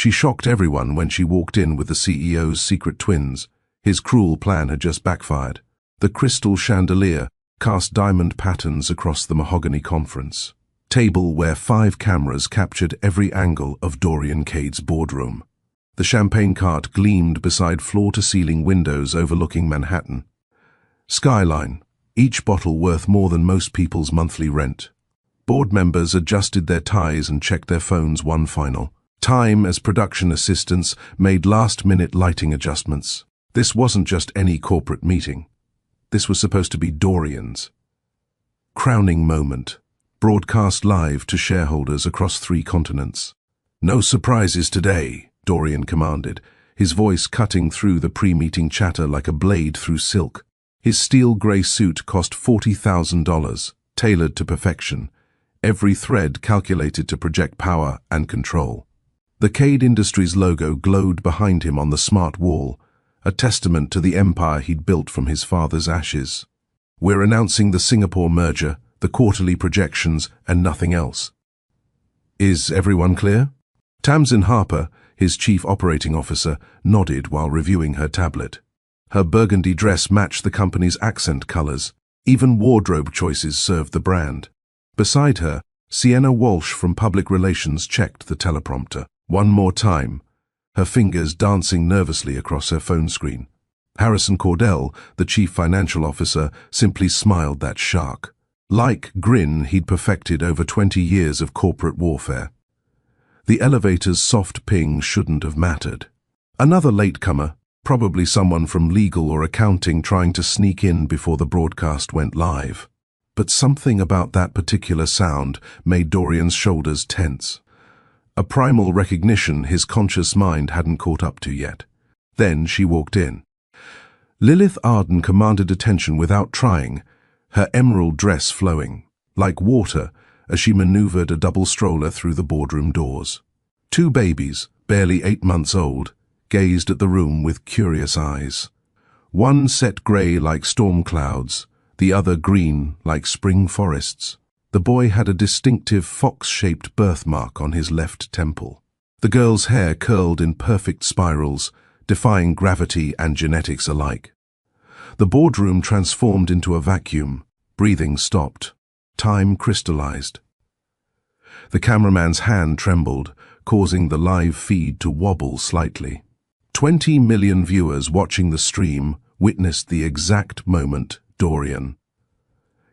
She shocked everyone when she walked in with the CEO's secret twins. His cruel plan had just backfired. The crystal chandelier cast diamond patterns across the mahogany conference table where 5 cameras captured every angle of Dorian Cade's boardroom. The champagne cart gleamed beside floor-to-ceiling windows overlooking Manhattan. Skyline, each bottle worth more than most people's monthly rent. Board members adjusted their ties and checked their phones one final time as production assistants made last-minute lighting adjustments. This wasn't just any corporate meeting. This was supposed to be Dorian's crowning moment, broadcast live to shareholders across 3 continents. "No surprises today," Dorian commanded, his voice cutting through the pre-meeting chatter like a blade through silk. His steel grey suit cost $40,000, tailored to perfection, every thread calculated to project power and control. The Cade Industries logo glowed behind him on the smart wall, a testament to the empire he'd built from his father's ashes. "We're announcing the Singapore merger, the quarterly projections, and nothing else. Is everyone clear?" Tamsin Harper, his chief operating officer, nodded while reviewing her tablet. Her burgundy dress matched the company's accent colors. Even wardrobe choices served the brand. Beside her, Sienna Walsh from Public Relations checked the teleprompter one more time, her fingers dancing nervously across her phone screen. Harrison Cordell, the chief financial officer, simply smiled that shark-like grin he'd perfected over 20 years of corporate warfare. The elevator's soft ping shouldn't have mattered. Another latecomer, probably someone from legal or accounting trying to sneak in before the broadcast went live. But something about that particular sound made Dorian's shoulders tense. A primal recognition his conscious mind hadn't caught up to yet. Then she walked in. Lilith Arden commanded attention without trying, her emerald dress flowing, like water, as she maneuvered a double stroller through the boardroom doors. 2 babies, barely 8 months old, gazed at the room with curious eyes. One set grey like storm clouds, the other green like spring forests. The boy had a distinctive fox-shaped birthmark on his left temple. The girl's hair curled in perfect spirals, defying gravity and genetics alike. The boardroom transformed into a vacuum. Breathing stopped. Time crystallized. The cameraman's hand trembled, causing the live feed to wobble slightly. 20 million viewers watching the stream witnessed the exact moment Dorian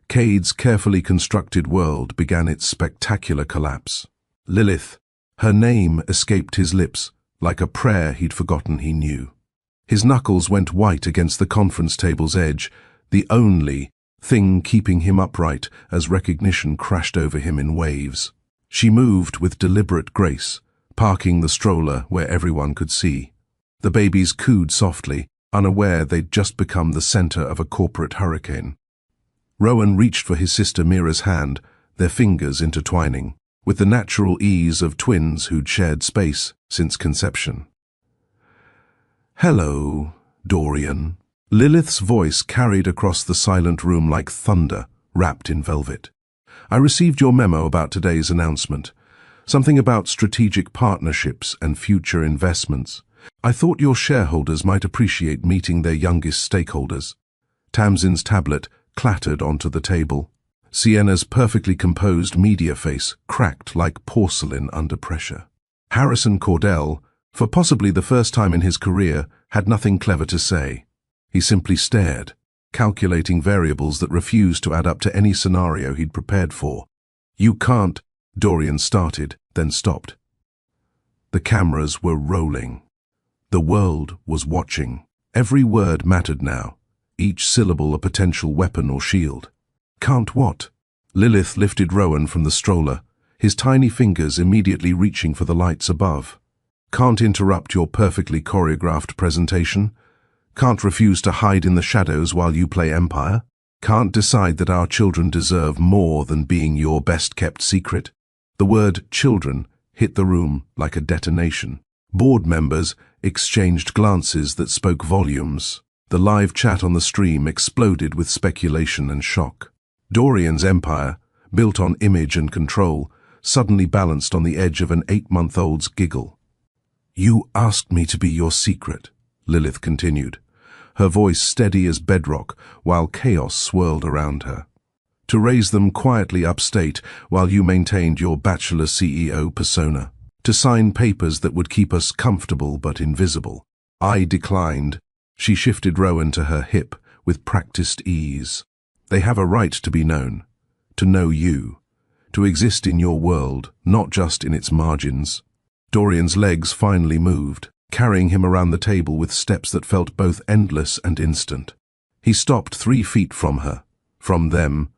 Cade's carefully constructed world began its spectacular collapse. Lilith, her name escaped his lips like a prayer he'd forgotten he knew. His knuckles went white against the conference table's edge, the only thing keeping him upright as recognition crashed over him in waves. She moved with deliberate grace, parking the stroller where everyone could see. The babies cooed softly, unaware they'd just become the center of a corporate hurricane. Rowan reached for his sister Mira's hand, their fingers intertwining, with the natural ease of twins who'd shared space since conception. "Hello, Dorian." Lilith's voice carried across the silent room like thunder, wrapped in velvet. "I received your memo about today's announcement. Something about strategic partnerships and future investments. I thought your shareholders might appreciate meeting their youngest stakeholders." Tamsin's tablet clattered onto the table. Sienna's perfectly composed media face cracked like porcelain under pressure. Harrison Cordell, for possibly the first time in his career, had nothing clever to say. He simply stared, calculating variables that refused to add up to any scenario he'd prepared for. "You can't," Dorian started, then stopped. The cameras were rolling. The world was watching. Every word mattered now, each syllable a potential weapon or shield. "Can't what?" Lilith lifted Rowan from the stroller, his tiny fingers immediately reaching for the lights above. "Can't interrupt your perfectly choreographed presentation? Can't refuse to hide in the shadows while you play Empire? Can't decide that our children deserve more than being your best-kept secret?" The word children hit the room like a detonation. Board members exchanged glances that spoke volumes. The live chat on the stream exploded with speculation and shock. Dorian's empire, built on image and control, suddenly balanced on the edge of an 8-month-old's giggle. You asked me to be your secret, Lilith continued, her voice steady as bedrock while chaos swirled around her. To raise them quietly upstate while you maintained your bachelor CEO persona. To sign papers that would keep us comfortable but invisible. I declined. She shifted Rowan to her hip with practiced ease. They have a right to be known, to know you, to exist in your world, not just in its margins. Dorian's legs finally moved, carrying him around the table with steps that felt both endless and instant. He stopped 3 feet from her, from them,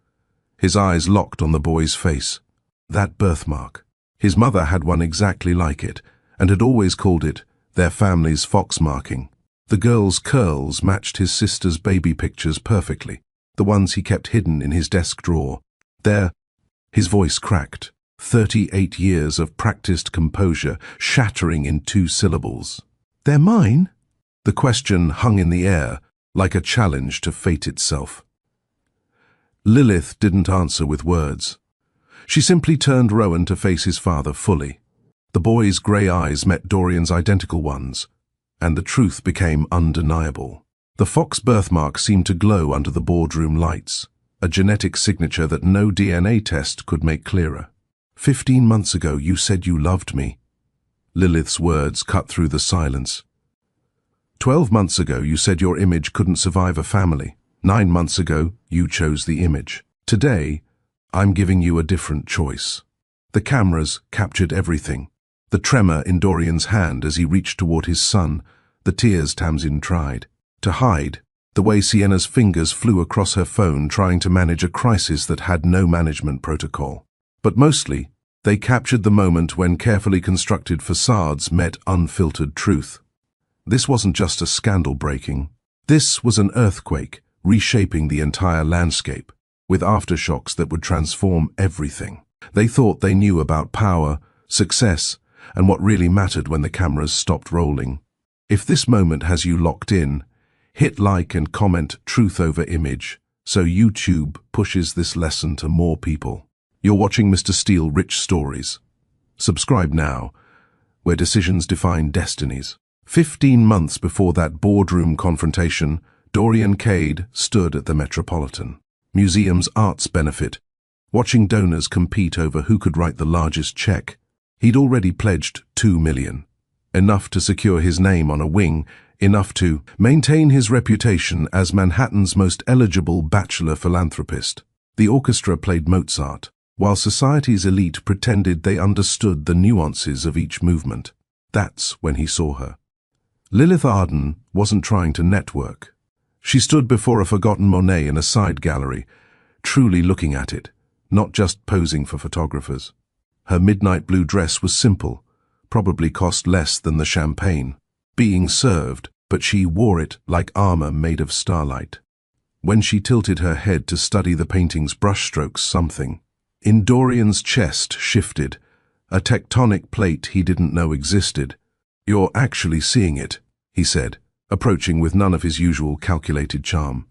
his eyes locked on the boy's face. That birthmark. His mother had one exactly like it, and had always called it their family's fox marking. The girl's curls matched his sister's baby pictures perfectly, the ones he kept hidden in his desk drawer. There, his voice cracked, 38 years of practiced composure shattering in 2 syllables. They're mine? The question hung in the air, like a challenge to fate itself. Lilith didn't answer with words. She simply turned Rowan to face his father fully. The boy's grey eyes met Dorian's identical ones, and the truth became undeniable. The fox birthmark seemed to glow under the boardroom lights, a genetic signature that no DNA test could make clearer. 15 months ago you said you loved me. Lilith's words cut through the silence. 12 months ago you said your image couldn't survive a family. 9 months ago you chose the image. Today, I'm giving you a different choice. The cameras captured everything. The tremor in Dorian's hand as he reached toward his son, the tears Tamsin tried to hide, the way Sienna's fingers flew across her phone trying to manage a crisis that had no management protocol. But mostly, they captured the moment when carefully constructed facades met unfiltered truth. This wasn't just a scandal breaking. This was an earthquake, reshaping the entire landscape, with aftershocks that would transform everything. They thought they knew about power, success, and what really mattered when the cameras stopped rolling. If this moment has you locked in, hit like and comment truth over image, so YouTube pushes this lesson to more people. You're watching Mr. Steele Rich Stories. Subscribe now, where decisions define destinies. 15 months before that boardroom confrontation, Dorian Cade stood at the Metropolitan Museum's arts benefit, watching donors compete over who could write the largest check. He'd already pledged $2 million, enough to secure his name on a wing, enough to maintain his reputation as Manhattan's most eligible bachelor philanthropist. The orchestra played Mozart, while society's elite pretended they understood the nuances of each movement. That's when he saw her. Lilith Arden wasn't trying to network. She stood before a forgotten Monet in a side gallery, truly looking at it, not just posing for photographers. Her midnight blue dress was simple, probably cost less than the champagne being served, but she wore it like armor made of starlight. When she tilted her head to study the painting's brushstrokes, something in Dorian's chest shifted, a tectonic plate he didn't know existed. You're actually seeing it, he said, approaching with none of his usual calculated charm.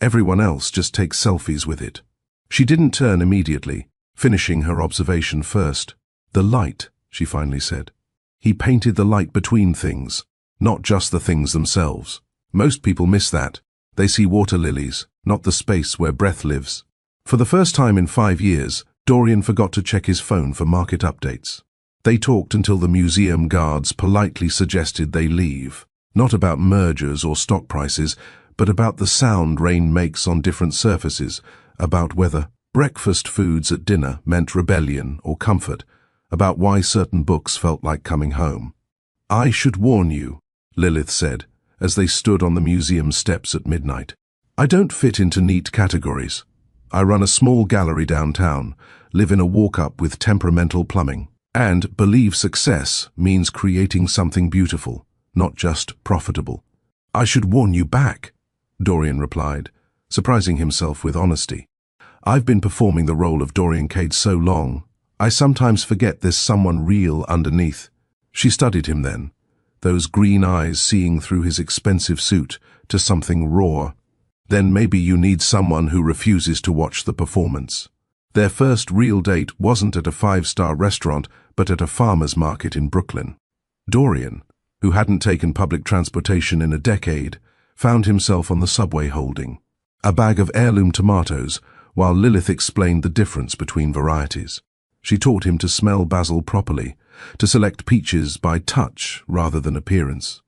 Everyone else just takes selfies with it. She didn't turn immediately, finishing her observation first. The light, she finally said. He painted the light between things, not just the things themselves. Most people miss that. They see water lilies, not the space where breath lives. For the first time in 5 years, Dorian forgot to check his phone for market updates. They talked until the museum guards politely suggested they leave. Not about mergers or stock prices, but about the sound rain makes on different surfaces, about whether breakfast foods at dinner meant rebellion or comfort, about why certain books felt like coming home. I should warn you, Lilith said, as they stood on the museum steps at midnight. I don't fit into neat categories. I run a small gallery downtown, live in a walk-up with temperamental plumbing, and believe success means creating something beautiful, not just profitable. I should warn you back, Dorian replied, surprising himself with honesty. I've been performing the role of Dorian Cade so long, I sometimes forget there's someone real underneath. She studied him then, those green eyes seeing through his expensive suit to something raw. Then maybe you need someone who refuses to watch the performance. Their first real date wasn't at a 5-star restaurant, but at a farmer's market in Brooklyn. Dorian, who hadn't taken public transportation in a decade, found himself on the subway holding a bag of heirloom tomatoes while Lilith explained the difference between varieties. She taught him to smell basil properly, to select peaches by touch rather than appearance.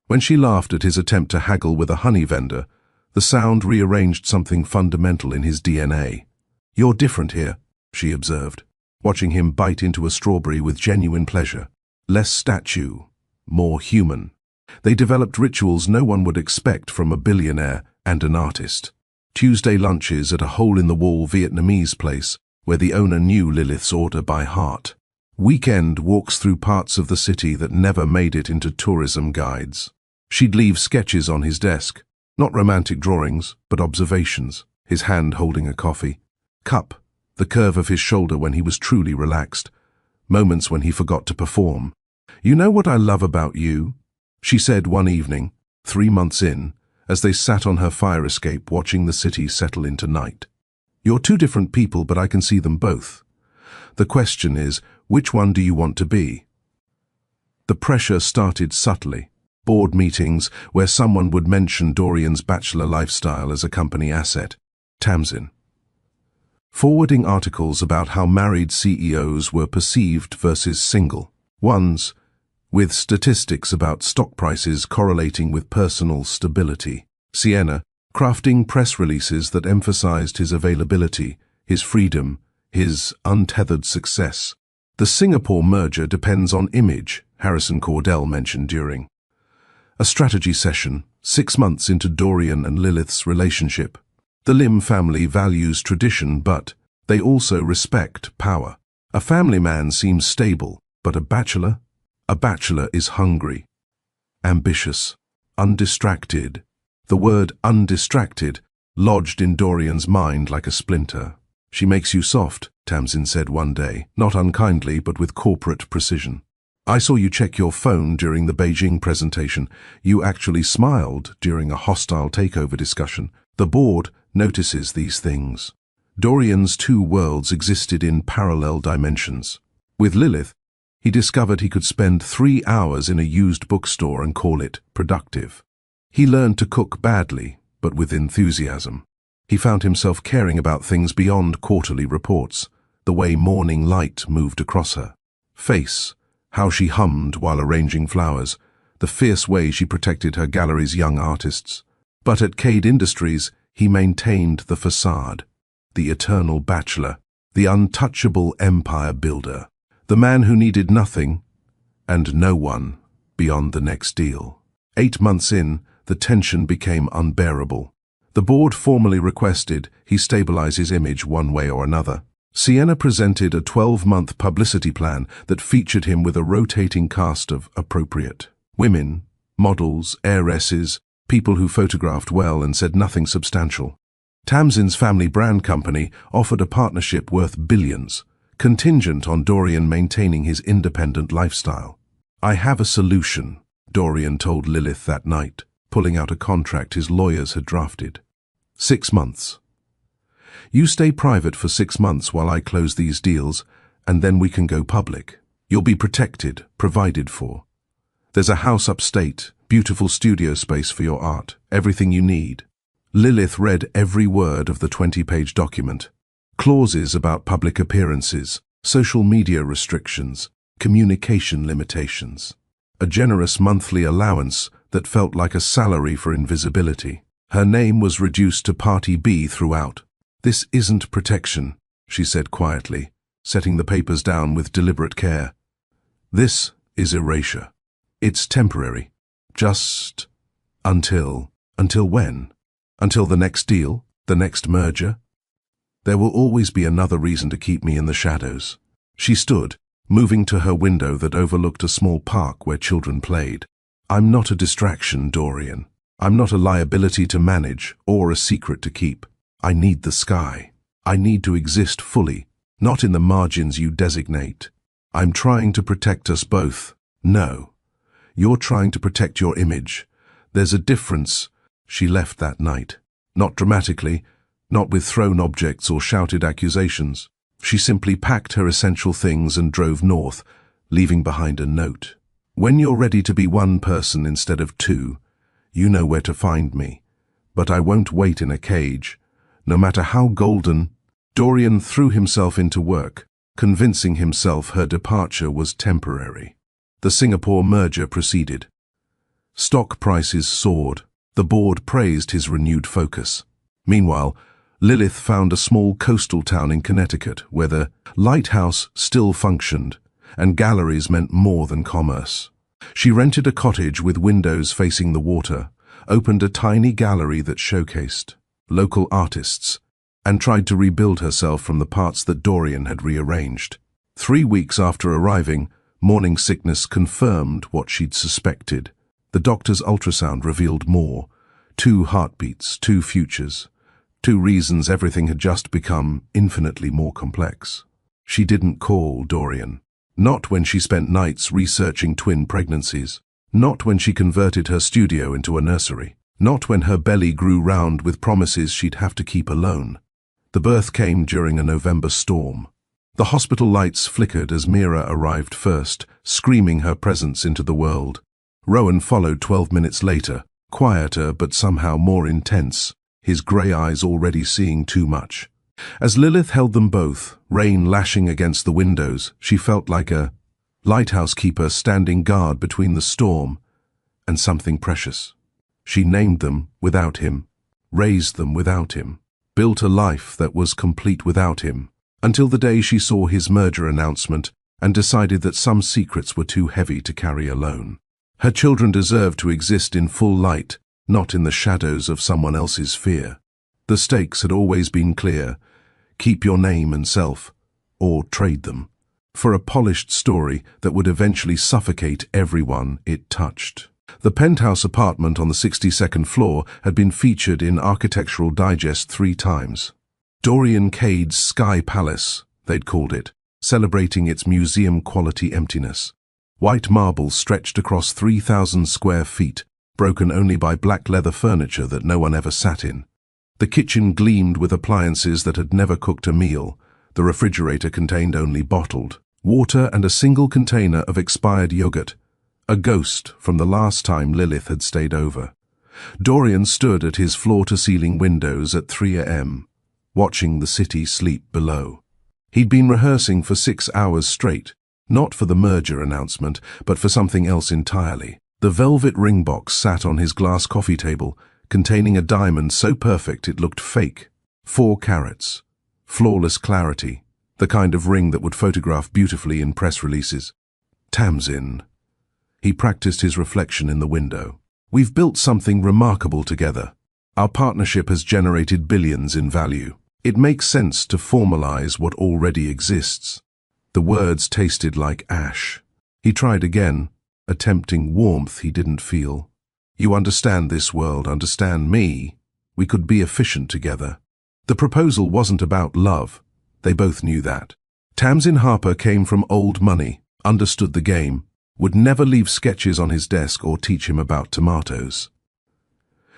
When she laughed at his attempt to haggle with a honey vendor, the sound rearranged something fundamental in his DNA. "You're different here," she observed, watching him bite into a strawberry with genuine pleasure. Less statue, more human. They developed rituals no one would expect from a billionaire and an artist. Tuesday lunches at a hole-in-the-wall Vietnamese place where the owner knew Lilith's order by heart. Weekend walks through parts of the city that never made it into tourism guides. She'd leave sketches on his desk, not romantic drawings, but observations, his hand holding a coffee cup, the curve of his shoulder when he was truly relaxed, moments when he forgot to perform. "You know what I love about you?" she said one evening, 3 months in, as they sat on her fire escape watching the city settle into night. "You're two different people, but I can see them both. The question is, which one do you want to be?" The pressure started subtly. Board meetings where someone would mention Dorian's bachelor lifestyle as a company asset. Tamsin. Forwarding articles about how married CEOs were perceived versus single ones, with statistics about stock prices correlating with personal stability. Sienna, crafting press releases that emphasized his availability, his freedom, his untethered success. "The Singapore merger depends on image," Harrison Cordell mentioned during a strategy session 6 months into Dorian and Lilith's relationship. The Lim family values tradition, but they also respect power. A family man seems stable, but a bachelor is hungry, ambitious, undistracted. The word undistracted lodged in Dorian's mind like a splinter. "She makes you soft," Tamsin said one day, not unkindly but with corporate precision. "I saw you check your phone during the Beijing presentation. You actually smiled during a hostile takeover discussion. The board notices these things." Dorian's two worlds existed in parallel dimensions. With Lilith, he discovered he could spend 3 hours in a used bookstore and call it productive. He learned to cook badly, but with enthusiasm. He found himself caring about things beyond quarterly reports, the way morning light moved across her face, how she hummed while arranging flowers, the fierce way she protected her gallery's young artists. But at Cade Industries, he maintained the facade, the eternal bachelor, the untouchable empire builder, the man who needed nothing and no one beyond the next deal. 8 months in, the tension became unbearable. The board formally requested he stabilize his image one way or another. Sienna presented a 12-month publicity plan that featured him with a rotating cast of appropriate women, models, heiresses, people who photographed well and said nothing substantial. Tamsin's family brand company offered a partnership worth billions, contingent on Dorian maintaining his independent lifestyle. "I have a solution," Dorian told Lilith that night, pulling out a contract his lawyers had drafted. 6 months. "You stay private for 6 months while I close these deals, and then we can go public. You'll be protected, provided for. There's a house upstate, beautiful studio space for your art, everything you need." Lilith read every word of the 20-page document. Clauses about public appearances, social media restrictions, communication limitations. A generous monthly allowance that felt like a salary for invisibility. Her name was reduced to Party B throughout. "This isn't protection," she said quietly, setting the papers down with deliberate care. "This is erasure. It's temporary. Just until when? Until the next deal? The next merger? There will always be another reason to keep me in the shadows." She stood, moving to her window that overlooked a small park where children played. "I'm not a distraction, Dorian. I'm not a liability to manage or a secret to keep. I need the sky. I need to exist fully, not in the margins you designate. I'm trying to protect us both." "No. You're trying to protect your image. There's a difference." She left that night. Not dramatically, not with thrown objects or shouted accusations. She simply packed her essential things and drove north, leaving behind a note. When you're ready to be one person instead of two, you know where to find me. But I won't wait in a cage, no matter how golden. Dorian threw himself into work, convincing himself her departure was temporary. The Singapore merger proceeded. Stock prices soared. The board praised his renewed focus. Meanwhile, Lilith found a small coastal town in Connecticut where the lighthouse still functioned, and galleries meant more than commerce. She rented a cottage with windows facing the water, opened a tiny gallery that showcased local artists, and tried to rebuild herself from the parts that Dorian had rearranged. 3 weeks after arriving, morning sickness confirmed what she'd suspected. The doctor's ultrasound revealed more. 2 heartbeats, 2 futures, 2 reasons everything had just become infinitely more complex. She didn't call Dorian. Not when she spent nights researching twin pregnancies. Not when she converted her studio into a nursery. Not when her belly grew round with promises she'd have to keep alone. The birth came during a November storm. The hospital lights flickered as Mira arrived first, screaming her presence into the world. Rowan followed 12 minutes later, quieter but somehow more intense, his grey eyes already seeing too much. As Lilith held them both, rain lashing against the windows, she felt like a lighthouse keeper standing guard between the storm and something precious. She named them without him, raised them without him, built a life that was complete without him, until the day she saw his merger announcement and decided that some secrets were too heavy to carry alone. Her children deserved to exist in full light, not in the shadows of someone else's fear. The stakes had always been clear: keep your name and self, or trade them, for a polished story that would eventually suffocate everyone it touched. The penthouse apartment on the 62nd floor had been featured in Architectural Digest 3 times. Dorian Cade's Sky Palace, they'd called it, celebrating its museum-quality emptiness. White marble stretched across 3,000 square feet, broken only by black leather furniture that no one ever sat in. The kitchen gleamed with appliances that had never cooked a meal. The refrigerator contained only bottled water and a single container of expired yogurt, a ghost from the last time Lilith had stayed over. Dorian stood at his floor-to-ceiling windows at 3 a.m., watching the city sleep below. He'd been rehearsing for 6 hours straight, not for the merger announcement, but for something else entirely. The velvet ring box sat on his glass coffee table, containing a diamond so perfect it looked fake. 4 carats. Flawless clarity, the kind of ring that would photograph beautifully in press releases. Tamsin. He practiced his reflection in the window. We've built something remarkable together. Our partnership has generated billions in value. It makes sense to formalize what already exists. The words tasted like ash. He tried again, attempting warmth he didn't feel. You understand this world, understand me. We could be efficient together. The proposal wasn't about love. They both knew that. Tamsin Harper came from old money, understood the game, would never leave sketches on his desk or teach him about tomatoes.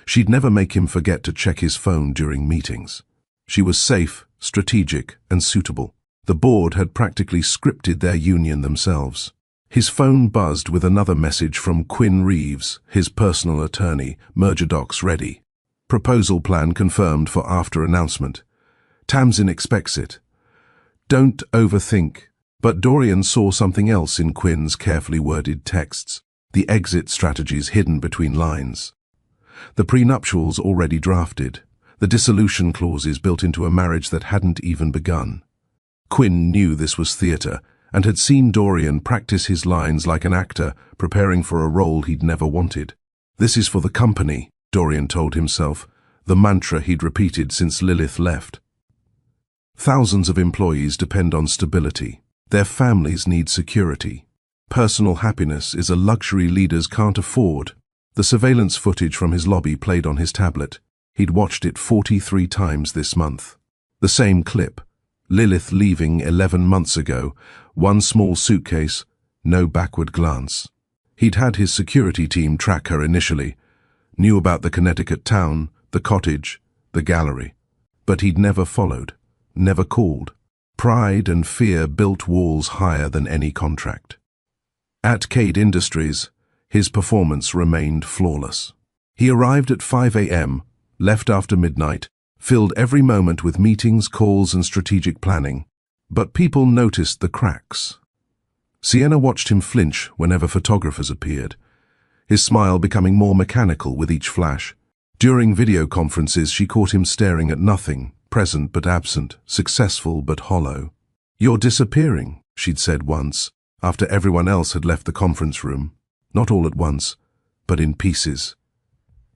She'd never make him forget to check his phone during meetings. She was safe, strategic, and suitable. The board had practically scripted their union themselves. His phone buzzed with another message from Quinn Reeves, his personal attorney, merger docs ready. Proposal plan confirmed for after announcement. Tamsin expects it. Don't overthink. But Dorian saw something else in Quinn's carefully worded texts, the exit strategies hidden between lines. The prenuptials already drafted, the dissolution clauses built into a marriage that hadn't even begun. Quinn knew this was theatre, and had seen Dorian practice his lines like an actor preparing for a role he'd never wanted. This is for the company, Dorian told himself, the mantra he'd repeated since Lilith left. Thousands of employees depend on stability. Their families need security. Personal happiness is a luxury leaders can't afford. The surveillance footage from his lobby played on his tablet. He'd watched it 43 times this month. The same clip. Lilith leaving 11 months ago, one small suitcase, no backward glance. He'd had his security team track her initially, knew about the Connecticut town, the cottage, the gallery. But he'd never followed, never called. Pride and fear built walls higher than any contract. At Cade Industries, his performance remained flawless. He arrived at 5 a.m., left after midnight, filled every moment with meetings, calls, and strategic planning. But people noticed the cracks. Sienna watched him flinch whenever photographers appeared, his smile becoming more mechanical with each flash. During video conferences, she caught him staring at nothing, present but absent, successful but hollow. "You're disappearing," she'd said once, after everyone else had left the conference room. Not all at once, but in pieces.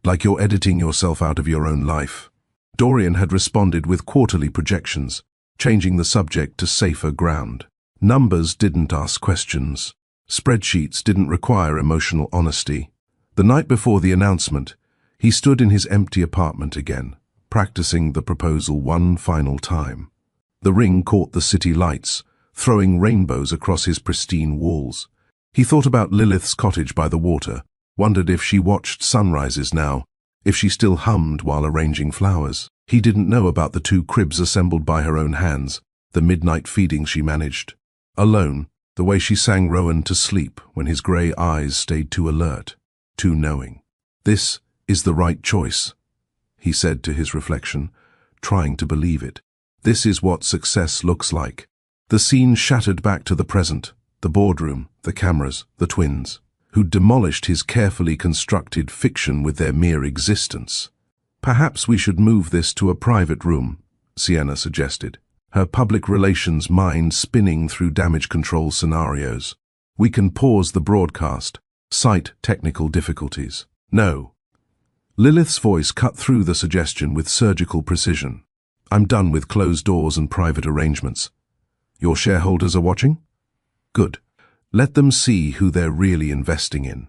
Like you're editing yourself out of your own life. Dorian had responded with quarterly projections, changing the subject to safer ground. Numbers didn't ask questions. Spreadsheets didn't require emotional honesty. The night before the announcement, he stood in his empty apartment again, practicing the proposal one final time. The ring caught the city lights, throwing rainbows across his pristine walls. He thought about Lilith's cottage by the water, wondered if she watched sunrises now, if she still hummed while arranging flowers. He didn't know about the 2 cribs assembled by her own hands, the midnight feeding she managed. Alone, the way she sang Rowan to sleep when his grey eyes stayed too alert, too knowing. "This is the right choice," he said to his reflection, trying to believe it. "This is what success looks like." The scene shattered back to the present, the boardroom, the cameras, the twins, who'd demolished his carefully constructed fiction with their mere existence. "Perhaps we should move this to a private room," Sienna suggested, her public relations mind spinning through damage control scenarios. "We can pause the broadcast, cite technical difficulties." "No." Lilith's voice cut through the suggestion with surgical precision. "I'm done with closed doors and private arrangements. Your shareholders are watching? Good. Let them see who they're really investing in."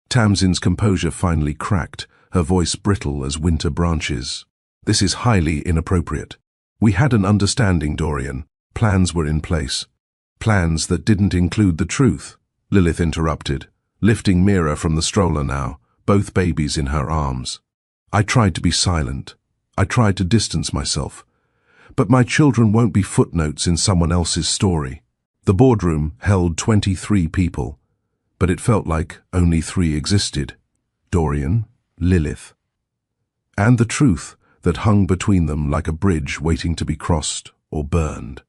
Tamsin's composure finally cracked, her voice brittle as winter branches. "This is highly inappropriate. We had an understanding, Dorian. Plans were in place. Plans that didn't include the truth," Lilith interrupted, lifting Mira from the stroller now, both babies in her arms. "I tried to be silent. I tried to distance myself. But my children won't be footnotes in someone else's story." The boardroom held 23 people, but it felt like only 3 existed: Dorian, Lilith, and the truth that hung between them like a bridge waiting to be crossed or burned.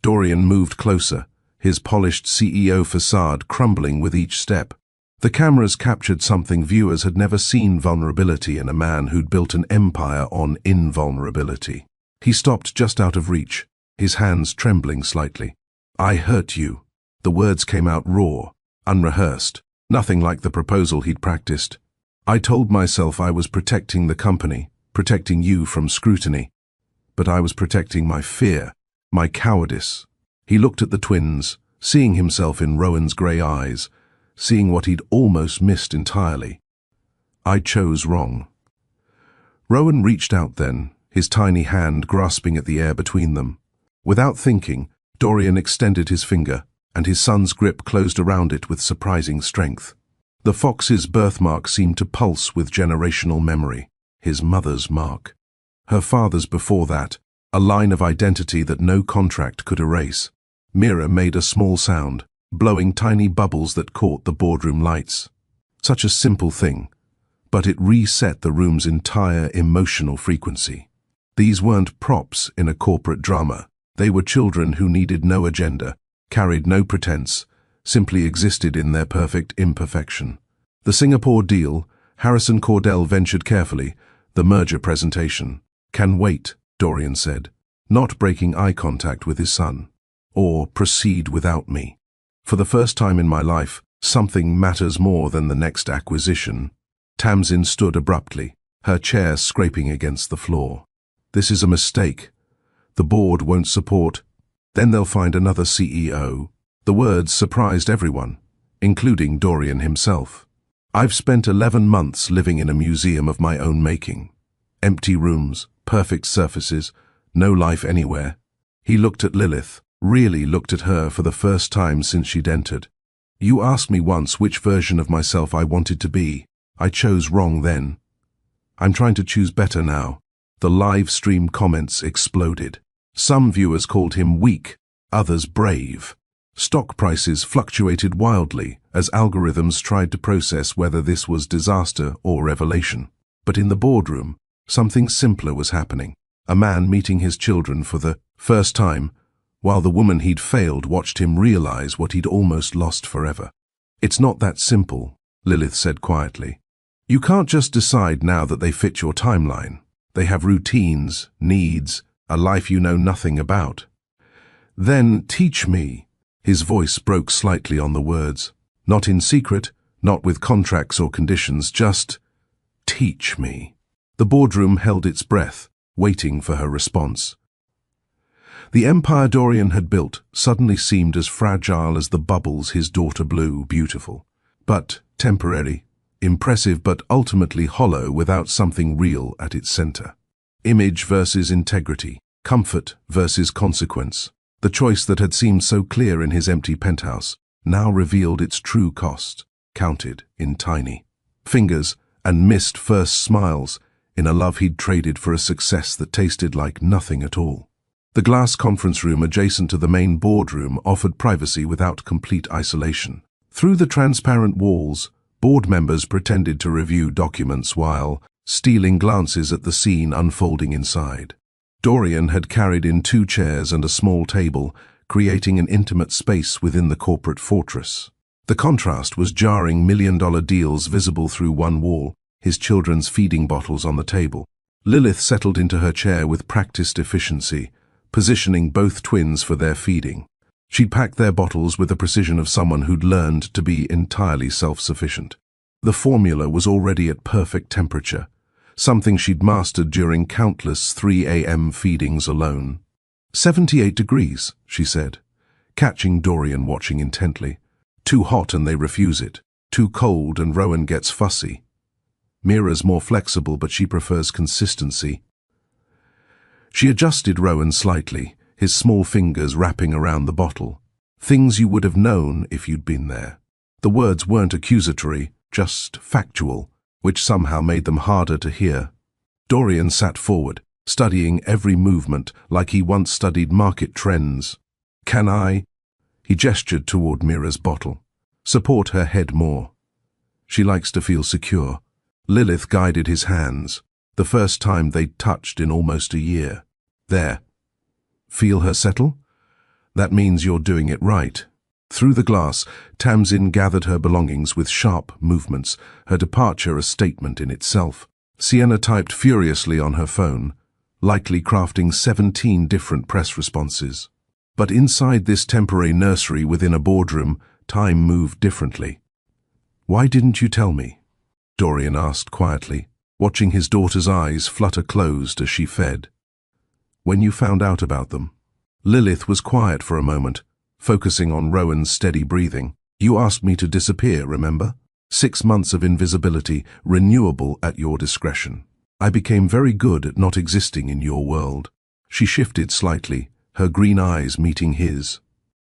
Dorian moved closer, his polished CEO facade crumbling with each step. The cameras captured something viewers had never seen: vulnerability in a man who'd built an empire on invulnerability. He stopped just out of reach, his hands trembling slightly. "I hurt you." The words came out raw, unrehearsed, nothing like the proposal he'd practiced. "I told myself I was protecting the company, protecting you from scrutiny. But I was protecting my fear, my cowardice." He looked at the twins, seeing himself in Rowan's grey eyes, seeing what he'd almost missed entirely. "I chose wrong." Rowan reached out then, his tiny hand grasping at the air between them. Without thinking, Dorian extended his finger, and his son's grip closed around it with surprising strength. The fox's birthmark seemed to pulse with generational memory, his mother's mark. Her father's before that, a line of identity that no contract could erase. Mira made a small sound, blowing tiny bubbles that caught the boardroom lights. Such a simple thing, but it reset the room's entire emotional frequency. These weren't props in a corporate drama. They were children who needed no agenda, carried no pretense, simply existed in their perfect imperfection. The Singapore deal, Harrison Cordell ventured carefully, the merger presentation. "Can wait," Dorian said, not breaking eye contact with his son. "Or proceed without me. For the first time in my life, something matters more than the next acquisition." Tamsin stood abruptly, her chair scraping against the floor. "This is a mistake. The board won't support. Then they'll find another CEO." The words surprised everyone, including Dorian himself. "I've spent 11 months living in a museum of my own making. Empty rooms, perfect surfaces, no life anywhere." He looked at Lilith, really looked at her for the first time since she'd entered. "You asked me once which version of myself I wanted to be. I chose wrong then. I'm trying to choose better now." The live stream comments exploded. Some viewers called him weak, others brave. Stock prices fluctuated wildly, as algorithms tried to process whether this was disaster or revelation. But in the boardroom, something simpler was happening. A man meeting his children for the first time, while the woman he'd failed watched him realize what he'd almost lost forever. "It's not that simple," Lilith said quietly. "You can't just decide now that they fit your timeline. They have routines, needs, a life you know nothing about." "Then teach me." His voice broke slightly on the words. Not in secret, not with contracts or conditions, just teach me. The boardroom held its breath, waiting for her response. The empire Dorian had built suddenly seemed as fragile as the bubbles his daughter blew, beautiful, but temporary, impressive but ultimately hollow without something real at its center. Image versus integrity, comfort versus consequence. The choice that had seemed so clear in his empty penthouse now revealed its true cost, counted in tiny fingers and missed first smiles in a love he'd traded for a success that tasted like nothing at all. The glass conference room adjacent to the main boardroom offered privacy without complete isolation. Through the transparent walls, board members pretended to review documents while stealing glances at the scene unfolding inside. Dorian had carried in 2 chairs and a small table, creating an intimate space within the corporate fortress. The contrast was jarring million-dollar deals visible through one wall, his children's feeding bottles on the table. Lilith settled into her chair with practiced efficiency, positioning both twins for their feeding. She'd packed their bottles with the precision of someone who'd learned to be entirely self-sufficient. The formula was already at perfect temperature, something she'd mastered during countless 3 a.m. feedings alone. 78 degrees, she said, catching Dorian watching intently. Too hot and they refuse it. Too cold and Rowan gets fussy. Mira's more flexible, but she prefers consistency. She adjusted Rowan slightly, his small fingers wrapping around the bottle. Things you would have known if you'd been there. The words weren't accusatory, just factual, which somehow made them harder to hear. Dorian sat forward, studying every movement like he once studied market trends. "Can I?" He gestured toward Mira's bottle. "Support her head more. She likes to feel secure." Lilith guided his hands, the first time they'd touched in almost a year. "There. Feel her settle? That means you're doing it right." Through the glass, Tamsin gathered her belongings with sharp movements, her departure a statement in itself. Sienna typed furiously on her phone, likely crafting 17 different press responses. But inside this temporary nursery within a boardroom, time moved differently. "Why didn't you tell me?" Dorian asked quietly, watching his daughter's eyes flutter closed as she fed. "When you found out about them." Lilith was quiet for a moment, focusing on Rowan's steady breathing. "You asked me to disappear, remember? 6 months of invisibility, renewable at your discretion. I became very good at not existing in your world." She shifted slightly, her green eyes meeting his.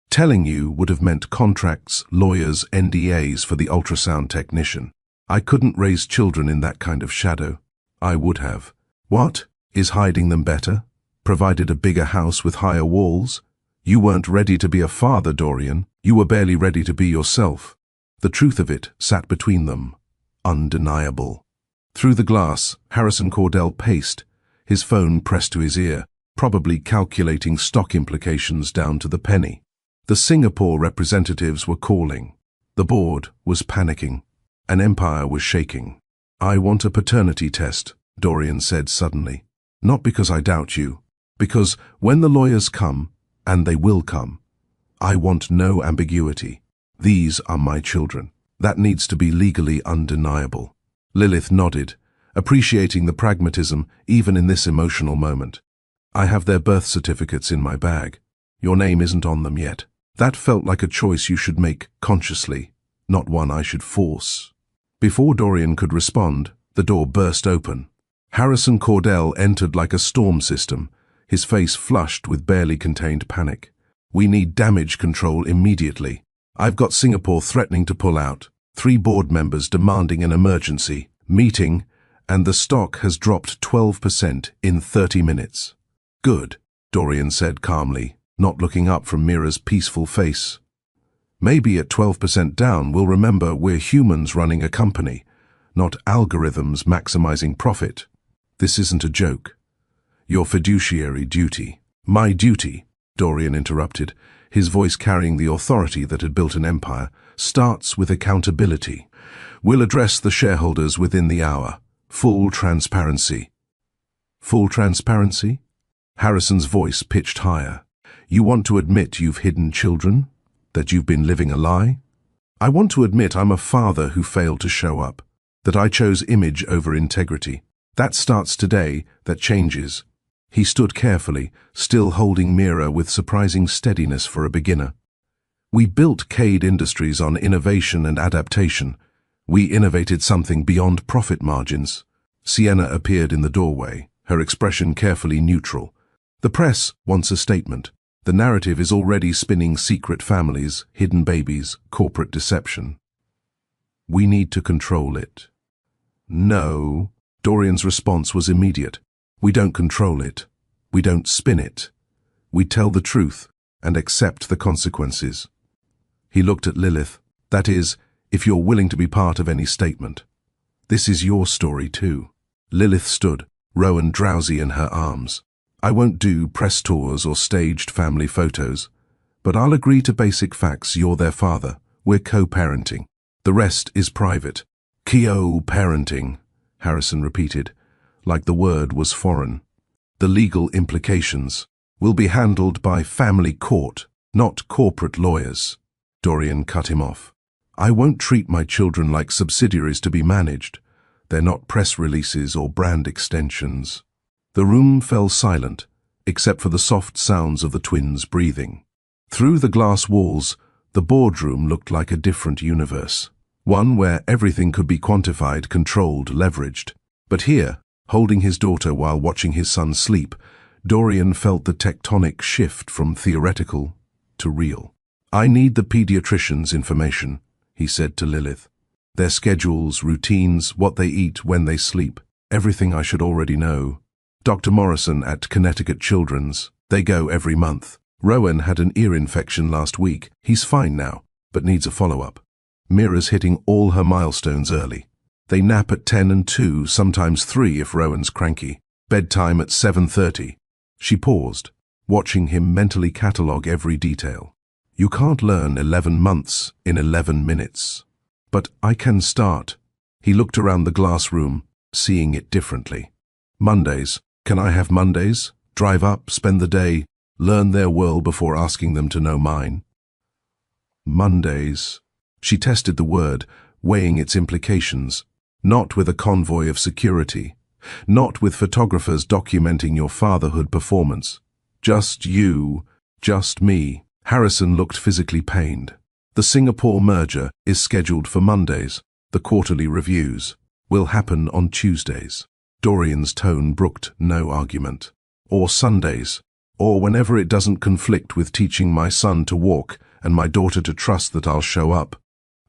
"Telling you would have meant contracts, lawyers, NDAs for the ultrasound technician. I couldn't raise children in that kind of shadow." "I would have." "What? Is hiding them better? Provided a bigger house with higher walls? You weren't ready to be a father, Dorian. You were barely ready to be yourself." The truth of it sat between them, undeniable. Through the glass, Harrison Cordell paced, his phone pressed to his ear, probably calculating stock implications down to the penny. The Singapore representatives were calling. The board was panicking. An empire was shaking. "I want a paternity test," Dorian said suddenly. "Not because I doubt you. Because when the lawyers come, and they will come, I want no ambiguity. These are my children. That needs to be legally undeniable." Lilith nodded, appreciating the pragmatism even in this emotional moment. "I have their birth certificates in my bag. Your name isn't on them yet. That felt like a choice you should make consciously, not one I should force." Before Dorian could respond, the door burst open. Harrison Cordell entered like a storm system, his face flushed with barely contained panic. "We need damage control immediately. I've got Singapore threatening to pull out, 3 board members demanding an emergency meeting, and the stock has dropped 12% in 30 minutes. "Good," Dorian said calmly, not looking up from Mira's peaceful face. Maybe at 12% down we'll remember we're humans running a company, not algorithms maximizing profit. This isn't a joke. Your fiduciary duty. My duty, Dorian interrupted, his voice carrying the authority that had built an empire, starts with accountability. We'll address the shareholders within the hour. Full transparency. Full transparency? Harrison's voice pitched higher. You want to admit you've hidden children? That you've been living a lie? I want to admit I'm a father who failed to show up. That I chose image over integrity. That starts today, that changes. He stood carefully, still holding Mira with surprising steadiness for a beginner. We built Cade Industries on innovation and adaptation. We innovated something beyond profit margins. Sienna appeared in the doorway, her expression carefully neutral. The press wants a statement. The narrative is already spinning secret families, hidden babies, corporate deception. We need to control it. No. Dorian's response was immediate. We don't control it. We don't spin it. We tell the truth and accept the consequences. He looked at Lilith. That is, if you're willing to be part of any statement. This is your story too. Lilith stood, Rowan drowsy in her arms. I won't do press tours or staged family photos, but I'll agree to basic facts. You're their father. We're co-parenting. The rest is private. Co-parenting, Harrison repeated, like the word was foreign. The legal implications will be handled by family court, not corporate lawyers. Dorian cut him off. I won't treat my children like subsidiaries to be managed. They're not press releases or brand extensions. The room fell silent, except for the soft sounds of the twins breathing. Through the glass walls, the boardroom looked like a different universe. One where everything could be quantified, controlled, leveraged. But here, holding his daughter while watching his son sleep, Dorian felt the tectonic shift from theoretical to real. I need the pediatrician's information, he said to Lilith. Their schedules, routines, what they eat, when they sleep. Everything I should already know. Dr. Morrison at Connecticut Children's. They go every month. Rowan had an ear infection last week. He's fine now, but needs a follow-up. Mira's hitting all her milestones early. They nap at 10 and 2, sometimes 3 if Rowan's cranky. Bedtime at 7:30. She paused, watching him mentally catalogue every detail. You can't learn 11 months in 11 minutes. But I can start. He looked around the glass room, seeing it differently. Mondays. Can I have Mondays? Drive up, spend the day, learn their world before asking them to know mine. Mondays. She tested the word, weighing its implications. Not with a convoy of security. Not with photographers documenting your fatherhood performance. Just you, just me. Harrison looked physically pained. The Singapore merger is scheduled for Mondays. The quarterly reviews will happen on Tuesdays. Dorian's tone brooked no argument. Or Sundays. Or whenever it doesn't conflict with teaching my son to walk and my daughter to trust that I'll show up.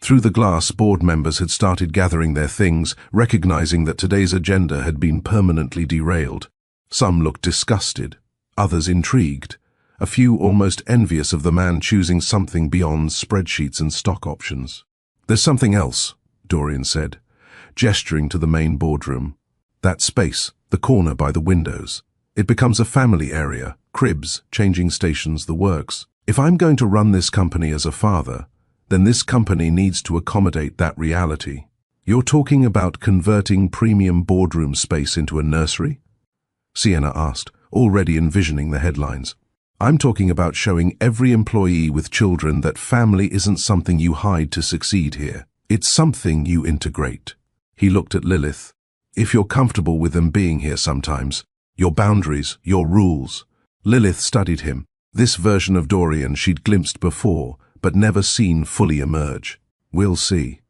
Through the glass, board members had started gathering their things, recognizing that today's agenda had been permanently derailed. Some looked disgusted, others intrigued, a few almost envious of the man choosing something beyond spreadsheets and stock options. There's something else, Dorian said, gesturing to the main boardroom. That space, the corner by the windows. It becomes a family area, cribs, changing stations, the works. If I'm going to run this company as a father, then this company needs to accommodate that reality. You're talking about converting premium boardroom space into a nursery? Sienna asked, already envisioning the headlines. I'm talking about showing every employee with children that family isn't something you hide to succeed here. It's something you integrate. He looked at Lilith. If you're comfortable with them being here sometimes, your boundaries, your rules. Lilith studied him. This version of Dorian she'd glimpsed before, but never seen fully emerge. We'll see.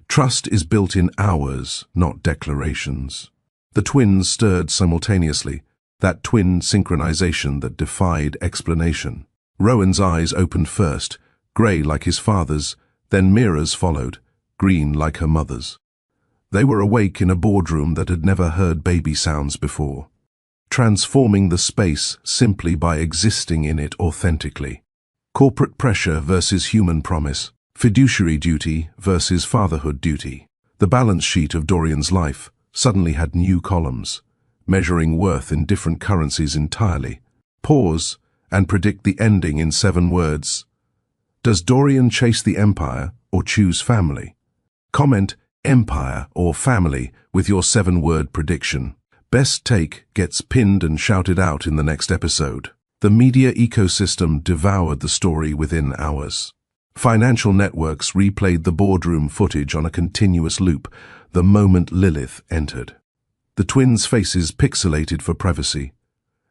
Trust is built in hours, not declarations. The twins stirred simultaneously, that twin synchronization that defied explanation. Rowan's eyes opened first, grey like his father's, then Mira's followed, green like her mother's. They were awake in a boardroom that had never heard baby sounds before, transforming the space simply by existing in it authentically. Corporate pressure versus human promise. Fiduciary duty versus fatherhood duty. The balance sheet of Dorian's life suddenly had new columns, measuring worth in different currencies entirely. Pause and predict the ending in 7 words. Does Dorian chase the empire or choose family? Comment empire or family with your 7-word prediction. Best take gets pinned and shouted out in the next episode. The media ecosystem devoured the story within hours. Financial networks replayed the boardroom footage on a continuous loop the moment Lilith entered. The twins' faces pixelated for privacy.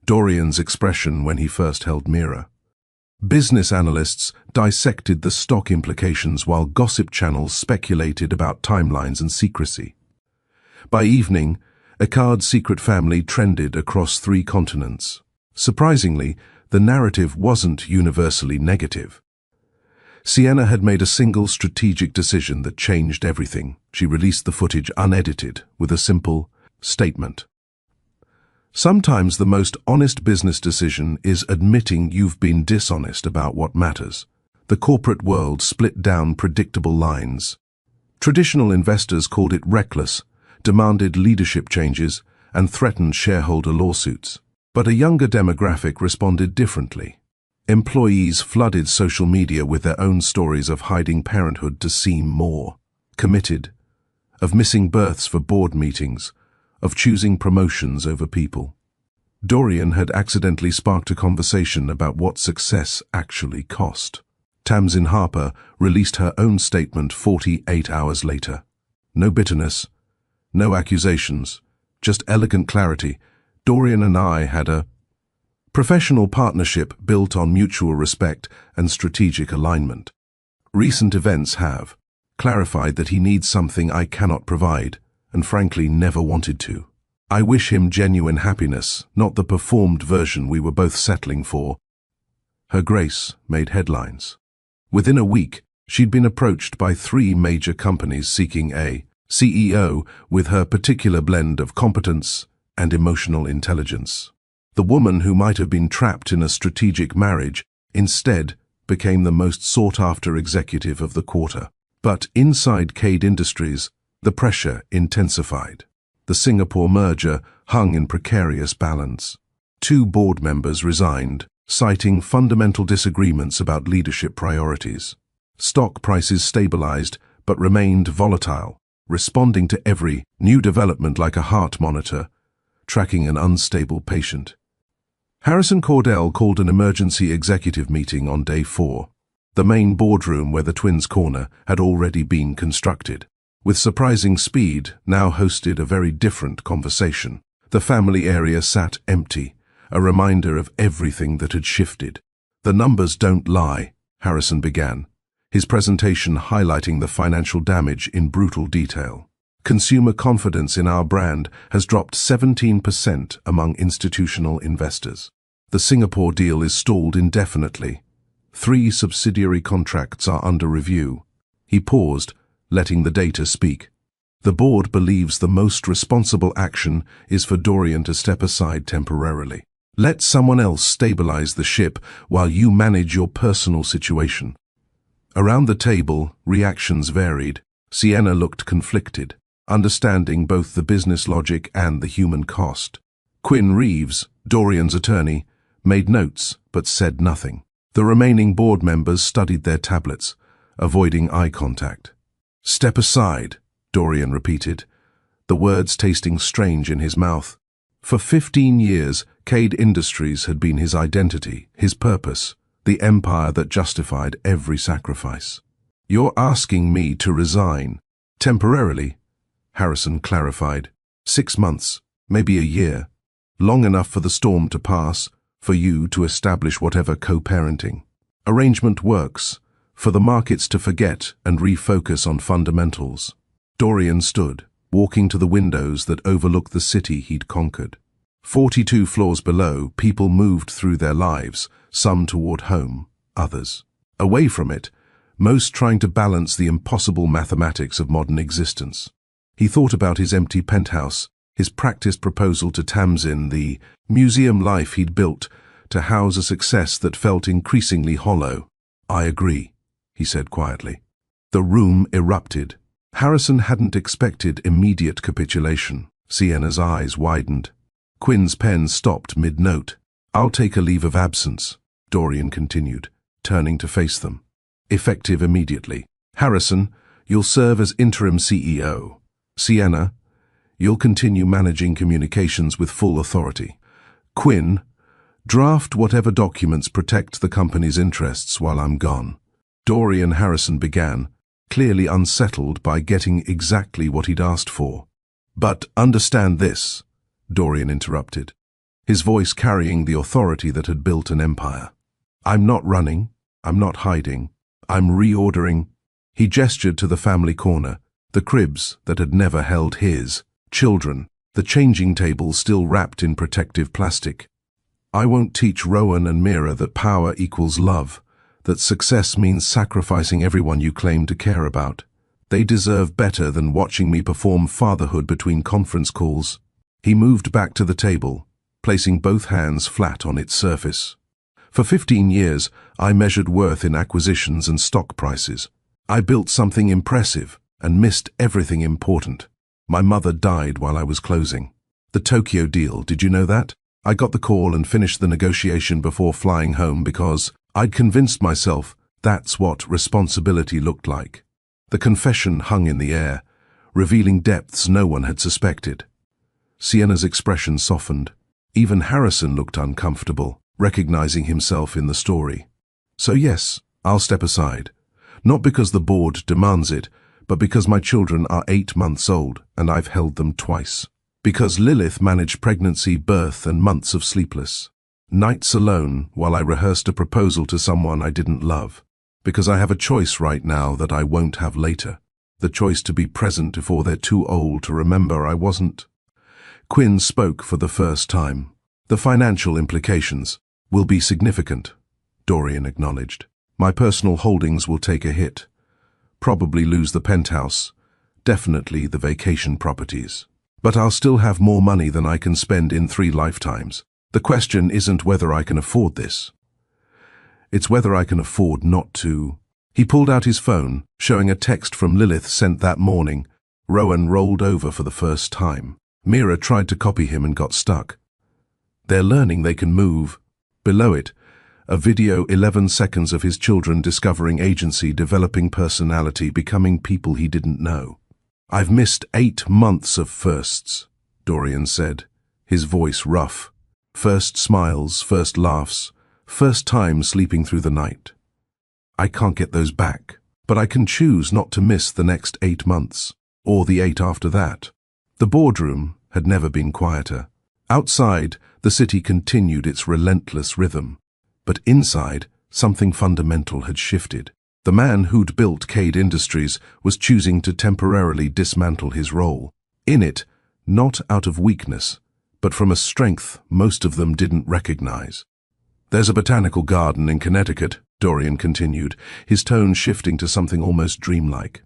Dorian's expression when he first held Mira. Business analysts dissected the stock implications while gossip channels speculated about timelines and secrecy. By evening, Eckhard's secret family trended across 3 continents. Surprisingly, the narrative wasn't universally negative. Sienna had made a single strategic decision that changed everything. She released the footage unedited with a simple statement. Sometimes the most honest business decision is admitting you've been dishonest about what matters. The corporate world split down predictable lines. Traditional investors called it reckless, demanded leadership changes, and threatened shareholder lawsuits. But a younger demographic responded differently. Employees flooded social media with their own stories of hiding parenthood to seem more committed, of missing births for board meetings, of choosing promotions over people. Dorian had accidentally sparked a conversation about what success actually cost. Tamsin Harper released her own statement 48 hours later. No bitterness, no accusations, just elegant clarity. Dorian and I had a professional partnership built on mutual respect and strategic alignment. Recent events have clarified that he needs something I cannot provide, and frankly never wanted to. I wish him genuine happiness, not the performed version we were both settling for. Her Grace made headlines. Within a week, she'd been approached by 3 major companies seeking a CEO with her particular blend of competence and emotional intelligence. The woman who might have been trapped in a strategic marriage instead became the most sought-after executive of the quarter. But inside Cade Industries, the pressure intensified. The Singapore merger hung in precarious balance. 2 board members resigned, citing fundamental disagreements about leadership priorities. Stock prices stabilized but remained volatile, responding to every new development like a heart monitor, tracking an unstable patient. Harrison Cordell called an emergency executive meeting on day 4. The main boardroom where the twins' corner had already been constructed. With surprising speed, now hosted a very different conversation. The family area sat empty, a reminder of everything that had shifted. The numbers don't lie, Harrison began, his presentation highlighting the financial damage in brutal detail. Consumer confidence in our brand has dropped 17% among institutional investors. The Singapore deal is stalled indefinitely. 3 subsidiary contracts are under review. He paused, letting the data speak. The board believes the most responsible action is for Dorian to step aside temporarily. Let someone else stabilize the ship while you manage your personal situation. Around the table, reactions varied. Sienna looked conflicted, understanding both the business logic and the human cost. Quinn Reeves, Dorian's attorney, made notes but said nothing. The remaining board members studied their tablets, avoiding eye contact. "Step aside," Dorian repeated, the words tasting strange in his mouth. For 15 years, Cade Industries had been his identity, his purpose, the empire that justified every sacrifice. "You're asking me to resign." "Temporarily," Harrison clarified. 6 months, maybe a year. Long enough for the storm to pass, for you to establish whatever co-parenting arrangement works, for the markets to forget and refocus on fundamentals. Dorian stood, walking to the windows that overlooked the city he'd conquered. 42 floors below, people moved through their lives, some toward home, others away from it, most trying to balance the impossible mathematics of modern existence. He thought about his empty penthouse, his practiced proposal to Tamsin, the museum life he'd built to house a success that felt increasingly hollow. I agree, he said quietly. The room erupted. Harrison hadn't expected immediate capitulation. Sienna's eyes widened. Quinn's pen stopped mid-note. I'll take a leave of absence, Dorian continued, turning to face them. Effective immediately. Harrison, you'll serve as interim CEO. Sienna, you'll continue managing communications with full authority. Quinn, draft whatever documents protect the company's interests while I'm gone. Dorian Harrison began, clearly unsettled by getting exactly what he'd asked for. But understand this, Dorian interrupted, his voice carrying the authority that had built an empire. I'm not running, I'm not hiding, I'm reordering. He gestured to the family corner, the cribs that had never held his children, the changing table still wrapped in protective plastic. I won't teach Rowan and Mira that power equals love, that success means sacrificing everyone you claim to care about. They deserve better than watching me perform fatherhood between conference calls. He moved back to the table, placing both hands flat on its surface. For 15 years, I measured worth in acquisitions and stock prices. I built something impressive and missed everything important. My mother died while I was closing. The Tokyo deal, did you know that? I got the call and finished the negotiation before flying home because I'd convinced myself that's what responsibility looked like. The confession hung in the air, revealing depths no one had suspected. Sienna's expression softened. Even Harrison looked uncomfortable, recognizing himself in the story. So yes, I'll step aside. Not because the board demands it, but because my children are 8 months old and I've held them twice. Because Lilith managed pregnancy, birth, and months of sleepless nights alone while I rehearsed a proposal to someone I didn't love. Because I have a choice right now that I won't have later. The choice to be present before they're too old to remember I wasn't. Quinn spoke for the first time. The financial implications will be significant, Dorian acknowledged. My personal holdings will take a hit. Probably lose the penthouse, definitely the vacation properties. But I'll still have more money than I can spend in 3 lifetimes. The question isn't whether I can afford this. It's whether I can afford not to. He pulled out his phone, showing a text from Lilith sent that morning. Rowan rolled over for the first time. Mira tried to copy him and got stuck. They're learning they can move. Below it, a video 11 seconds of his children discovering agency, developing personality, becoming people he didn't know. I've missed 8 months of firsts, Dorian said, his voice rough. First smiles, first laughs, first time sleeping through the night. I can't get those back, but I can choose not to miss the next 8 months, or the 8 after that. The boardroom had never been quieter. Outside, the city continued its relentless rhythm, but inside, something fundamental had shifted. The man who'd built Cade Industries was choosing to temporarily dismantle his role. In it, not out of weakness, but from a strength most of them didn't recognize. There's a botanical garden in Connecticut, Dorian continued, his tone shifting to something almost dreamlike.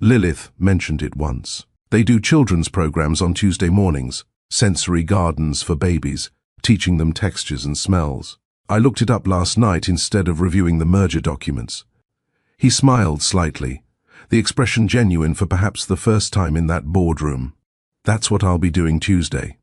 Lilith mentioned it once. They do children's programs on Tuesday mornings, sensory gardens for babies, teaching them textures and smells. I looked it up last night instead of reviewing the merger documents. He smiled slightly, the expression genuine for perhaps the first time in that boardroom. That's what I'll be doing Tuesday.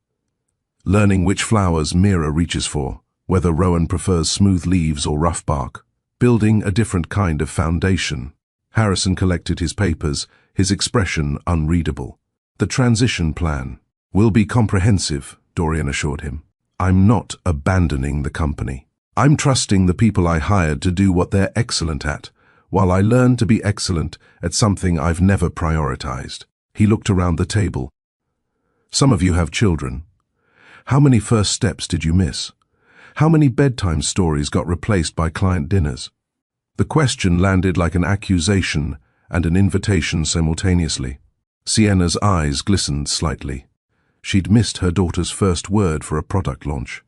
Learning which flowers Mira reaches for, whether Rowan prefers smooth leaves or rough bark. Building a different kind of foundation. Harrison collected his papers, his expression unreadable. The transition plan will be comprehensive, Dorian assured him. I'm not abandoning the company. I'm trusting the people I hired to do what they're excellent at, while I learn to be excellent at something I've never prioritized. He looked around the table. Some of you have children. How many first steps did you miss? How many bedtime stories got replaced by client dinners? The question landed like an accusation and an invitation simultaneously. Sienna's eyes glistened slightly. She'd missed her daughter's first word for a product launch.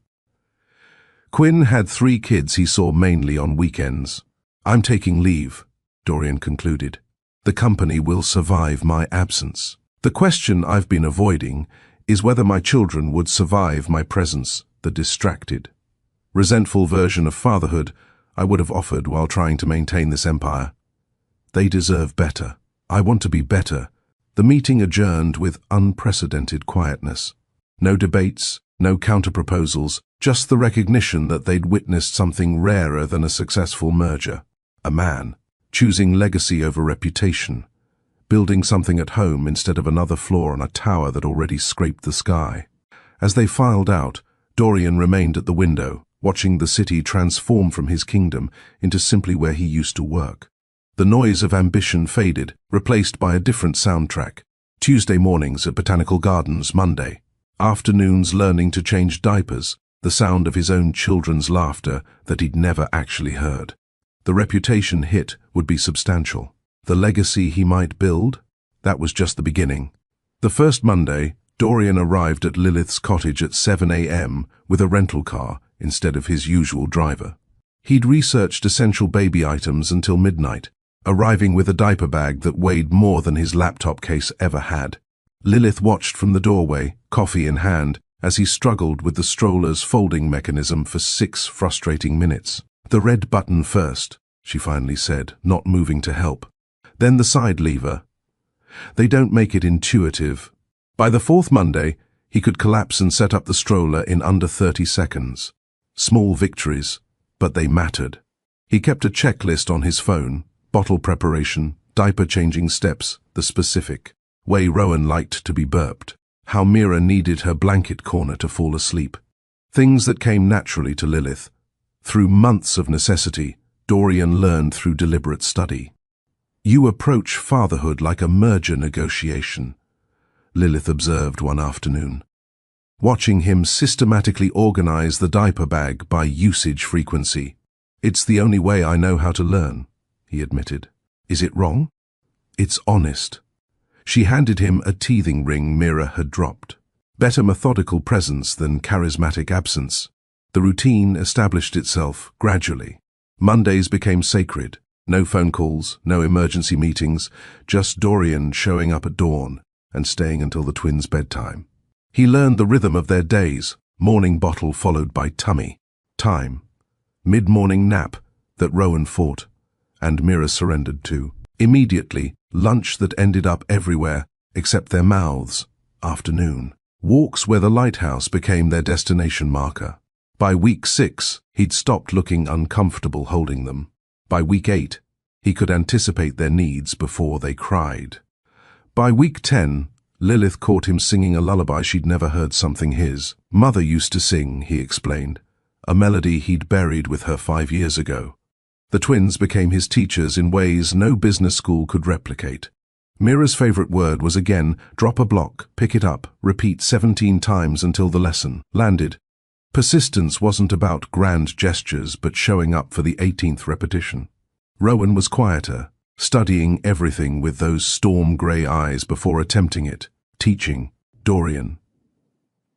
Quinn had 3 kids he saw mainly on weekends. I'm taking leave, Dorian concluded. The company will survive my absence. The question I've been avoiding is whether my children would survive my presence, the distracted, resentful version of fatherhood I would have offered while trying to maintain this empire. They deserve better. I want to be better. The meeting adjourned with unprecedented quietness. No debates, no counter-proposals, just the recognition that they'd witnessed something rarer than a successful merger. A man, choosing legacy over reputation, building something at home instead of another floor on a tower that already scraped the sky. As they filed out, Dorian remained at the window, watching the city transform from his kingdom into simply where he used to work. The noise of ambition faded, replaced by a different soundtrack. Tuesday mornings at Botanical Gardens, Monday. Afternoons learning to change diapers, the sound of his own children's laughter that he'd never actually heard. The reputation hit would be substantial. The legacy he might build, that was just the beginning. The first Monday, Dorian arrived at Lilith's cottage at 7 a.m. with a rental car instead of his usual driver. He'd researched essential baby items until midnight, arriving with a diaper bag that weighed more than his laptop case ever had. Lilith watched from the doorway, coffee in hand, as he struggled with the stroller's folding mechanism for 6 frustrating minutes. "The red button first," she finally said, not moving to help. "Then the side lever. They don't make it intuitive." By the 4th Monday, he could collapse and set up the stroller in under 30 seconds. Small victories, but they mattered. He kept a checklist on his phone: bottle preparation, diaper changing steps, the specific way Rowan liked to be burped, how Mira needed her blanket corner to fall asleep. Things that came naturally to Lilith. Through months of necessity, Dorian learned through deliberate study. "You approach fatherhood like a merger negotiation," Lilith observed one afternoon, watching him systematically organize the diaper bag by usage frequency. "It's the only way I know how to learn," he admitted. "Is it wrong?" "It's honest." She handed him a teething ring Mira had dropped. Better methodical presence than charismatic absence. The routine established itself gradually. Mondays became sacred. No phone calls, no emergency meetings, just Dorian showing up at dawn and staying until the twins' bedtime. He learned the rhythm of their days: morning bottle followed by tummy time, mid-morning nap that Rowan fought and Mira surrendered to. Immediately, lunch that ended up everywhere except their mouths. Afternoon. Walks where the lighthouse became their destination marker. By week 6, he'd stopped looking uncomfortable holding them. By week 8, he could anticipate their needs before they cried. By week 10, Lilith caught him singing a lullaby she'd never heard something his mother used to sing, he explained, a melody he'd buried with her 5 years ago. The twins became his teachers in ways no business school could replicate. Mira's favorite word was again, drop a block, pick it up, repeat 17 times until the lesson landed. Persistence wasn't about grand gestures but showing up for the 18th repetition. Rowan was quieter, studying everything with those storm-grey eyes before attempting it, teaching Dorian.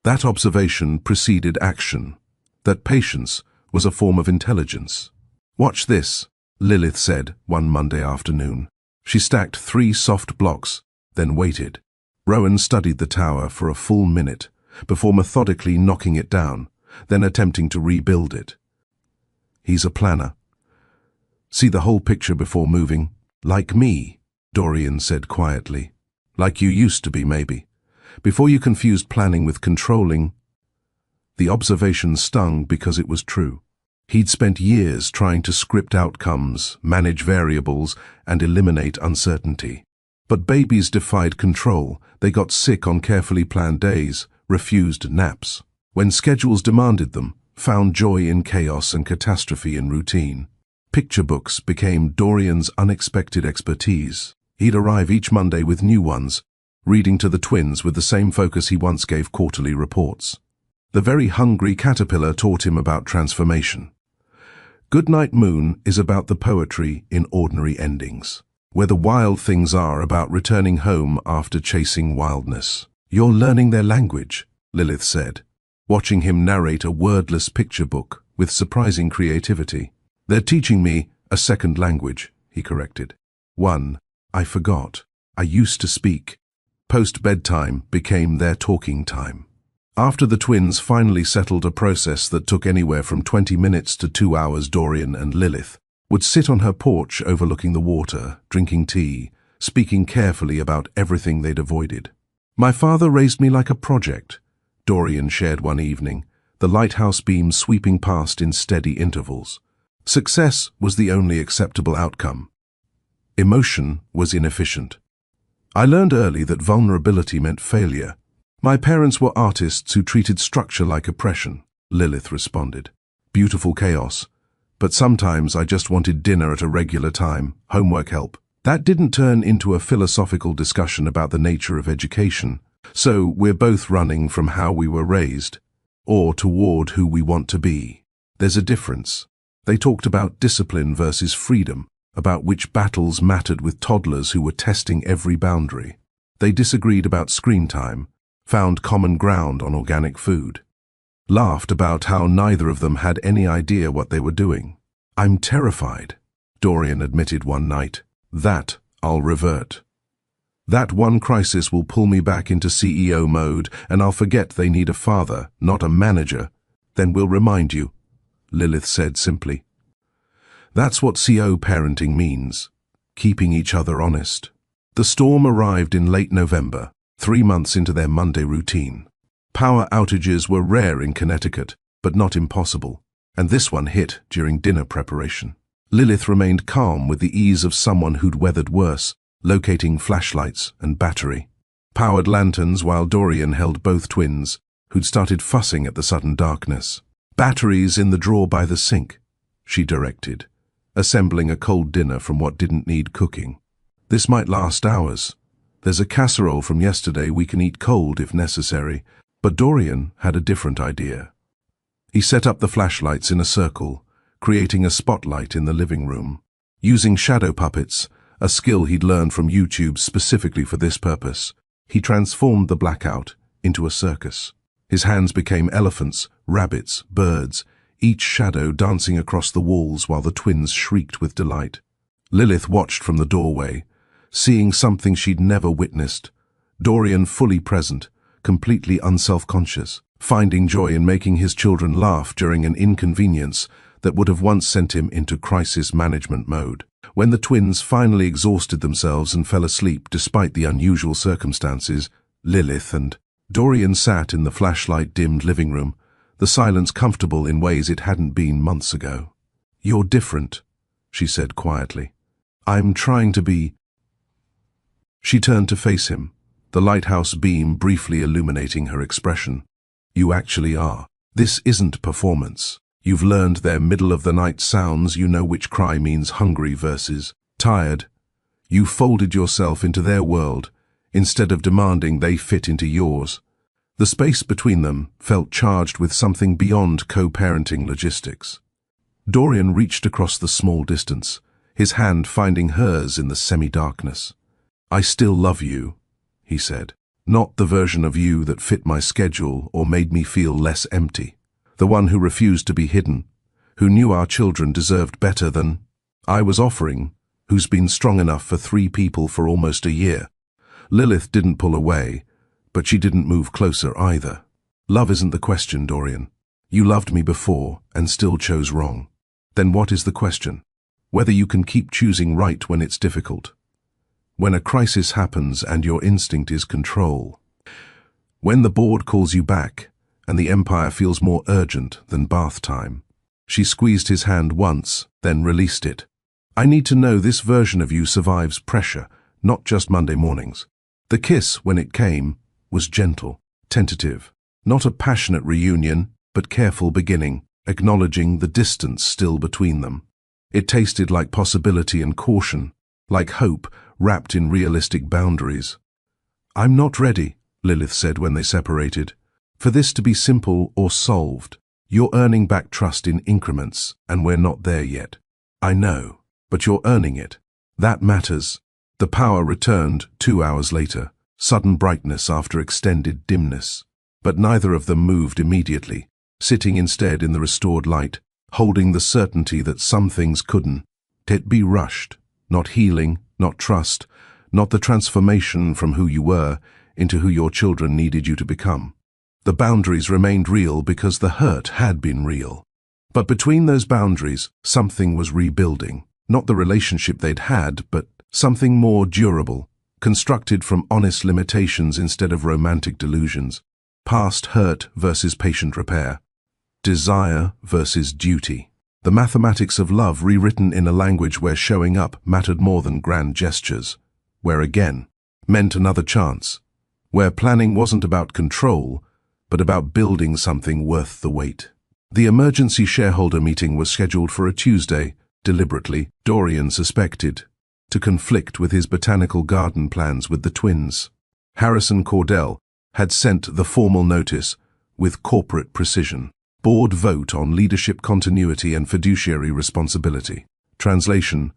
That observation preceded action, that patience was a form of intelligence. "Watch this," Lilith said one Monday afternoon. She stacked 3 soft blocks, then waited. Rowan studied the tower for a full minute, before methodically knocking it down, then attempting to rebuild it. "He's a planner. See the whole picture before moving. Like me," Dorian said quietly. "Like you used to be, maybe. Before you confused planning with controlling." The observation stung because it was true. He'd spent years trying to script outcomes, manage variables, and eliminate uncertainty. But babies defied control. They got sick on carefully planned days, refused naps. When schedules demanded them, found joy in chaos and catastrophe in routine. Picture books became Dorian's unexpected expertise. He'd arrive each Monday with new ones, reading to the twins with the same focus he once gave quarterly reports. The very hungry caterpillar taught him about transformation. Goodnight Moon is about the poetry in ordinary endings, where the wild things are about returning home after chasing wildness. "You're learning their language," Lilith said, watching him narrate a wordless picture book with surprising creativity. "They're teaching me a second language," he corrected. "One I forgot. I used to speak. Post-bedtime became their talking time." After the twins finally settled a process that took anywhere from 20 minutes to 2 hours, Dorian and Lilith would sit on her porch overlooking the water, drinking tea, speaking carefully about everything they'd avoided. "My father raised me like a project," Dorian shared one evening, the lighthouse beam sweeping past in steady intervals. Success was the only acceptable outcome. Emotion was inefficient. "I learned early that vulnerability meant failure. My parents were artists who treated structure like oppression," Lilith responded. "Beautiful chaos. But sometimes I just wanted dinner at a regular time, homework help." That didn't turn into a philosophical discussion about the nature of education. So we're both running from how we were raised, or toward who we want to be. There's a difference. They talked about discipline versus freedom, about which battles mattered with toddlers who were testing every boundary. They disagreed about screen time, found common ground on organic food, laughed about how neither of them had any idea what they were doing. "I'm terrified," Dorian admitted one night, "that I'll revert. That one crisis will pull me back into CEO mode, and I'll forget they need a father, not a manager. Then we'll remind you," Lilith said simply. That's what CO parenting means, keeping each other honest. The storm arrived in late November, 3 months into their Monday routine. Power outages were rare in Connecticut, but not impossible, and this one hit during dinner preparation. Lilith remained calm with the ease of someone who'd weathered worse, locating flashlights and battery powered lanterns while Dorian held both twins, who'd started fussing at the sudden darkness. "Batteries in the drawer by the sink," she directed, assembling a cold dinner from what didn't need cooking. "This might last hours. There's a casserole from yesterday we can eat cold if necessary." But Dorian had a different idea. He set up the flashlights in a circle, creating a spotlight in the living room. Using shadow puppets, a skill he'd learned from YouTube specifically for this purpose, he transformed the blackout into a circus. His hands became elephants, rabbits, birds, each shadow dancing across the walls while the twins shrieked with delight. Lilith watched from the doorway, seeing something she'd never witnessed. Dorian fully present, completely unself-conscious, finding joy in making his children laugh during an inconvenience that would have once sent him into crisis management mode. When the twins finally exhausted themselves and fell asleep despite the unusual circumstances, Lilith and Dorian sat in the flashlight-dimmed living room, the silence comfortable in ways it hadn't been months ago. "You're different," she said quietly. "I'm trying to be—" She turned to face him, the lighthouse beam briefly illuminating her expression. "You actually are. This isn't performance. You've learned their middle-of-the-night sounds. You know which cry means hungry versus tired. You folded yourself into their world, instead of demanding they fit into yours." The space between them felt charged with something beyond co-parenting logistics. Dorian reached across the small distance, his hand finding hers in the semi-darkness. "I still love you," he said. "Not the version of you that fit my schedule or made me feel less empty. The one who refused to be hidden, who knew our children deserved better than I was offering, who's been strong enough for 3 people for almost a year." Lilith didn't pull away, but she didn't move closer either. "Love isn't the question, Dorian. You loved me before and still chose wrong. Then what is the question? Whether you can keep choosing right when it's difficult. When a crisis happens and your instinct is control. When the board calls you back and the empire feels more urgent than bath time." She squeezed his hand once, then released it. "I need to know this version of you survives pressure, not just Monday mornings." The kiss, when it came, was gentle, tentative, not a passionate reunion, but careful beginning, acknowledging the distance still between them. It tasted like possibility and caution, like hope wrapped in realistic boundaries. "I'm not ready," Lilith said when they separated, "for this to be simple or solved. You're earning back trust in increments, and we're not there yet." "I know, but you're earning it. That matters." The power returned 2 hours later, sudden brightness after extended dimness. But neither of them moved immediately, sitting instead in the restored light, holding the certainty that some things couldn't be rushed. Not healing, not trust, not the transformation from who you were into who your children needed you to become. The boundaries remained real because the hurt had been real. But between those boundaries, something was rebuilding. Not the relationship they'd had, but something more durable, constructed from honest limitations instead of romantic delusions. Past hurt versus patient repair. Desire versus duty. The mathematics of love rewritten in a language where showing up mattered more than grand gestures. Where again meant another chance. Where planning wasn't about control, but about building something worth the wait. The emergency shareholder meeting was scheduled for a Tuesday, deliberately, Dorian suspected, to conflict with his botanical garden plans with the twins. Harrison Cordell had sent the formal notice with corporate precision. Board vote on leadership continuity and fiduciary responsibility. Translation: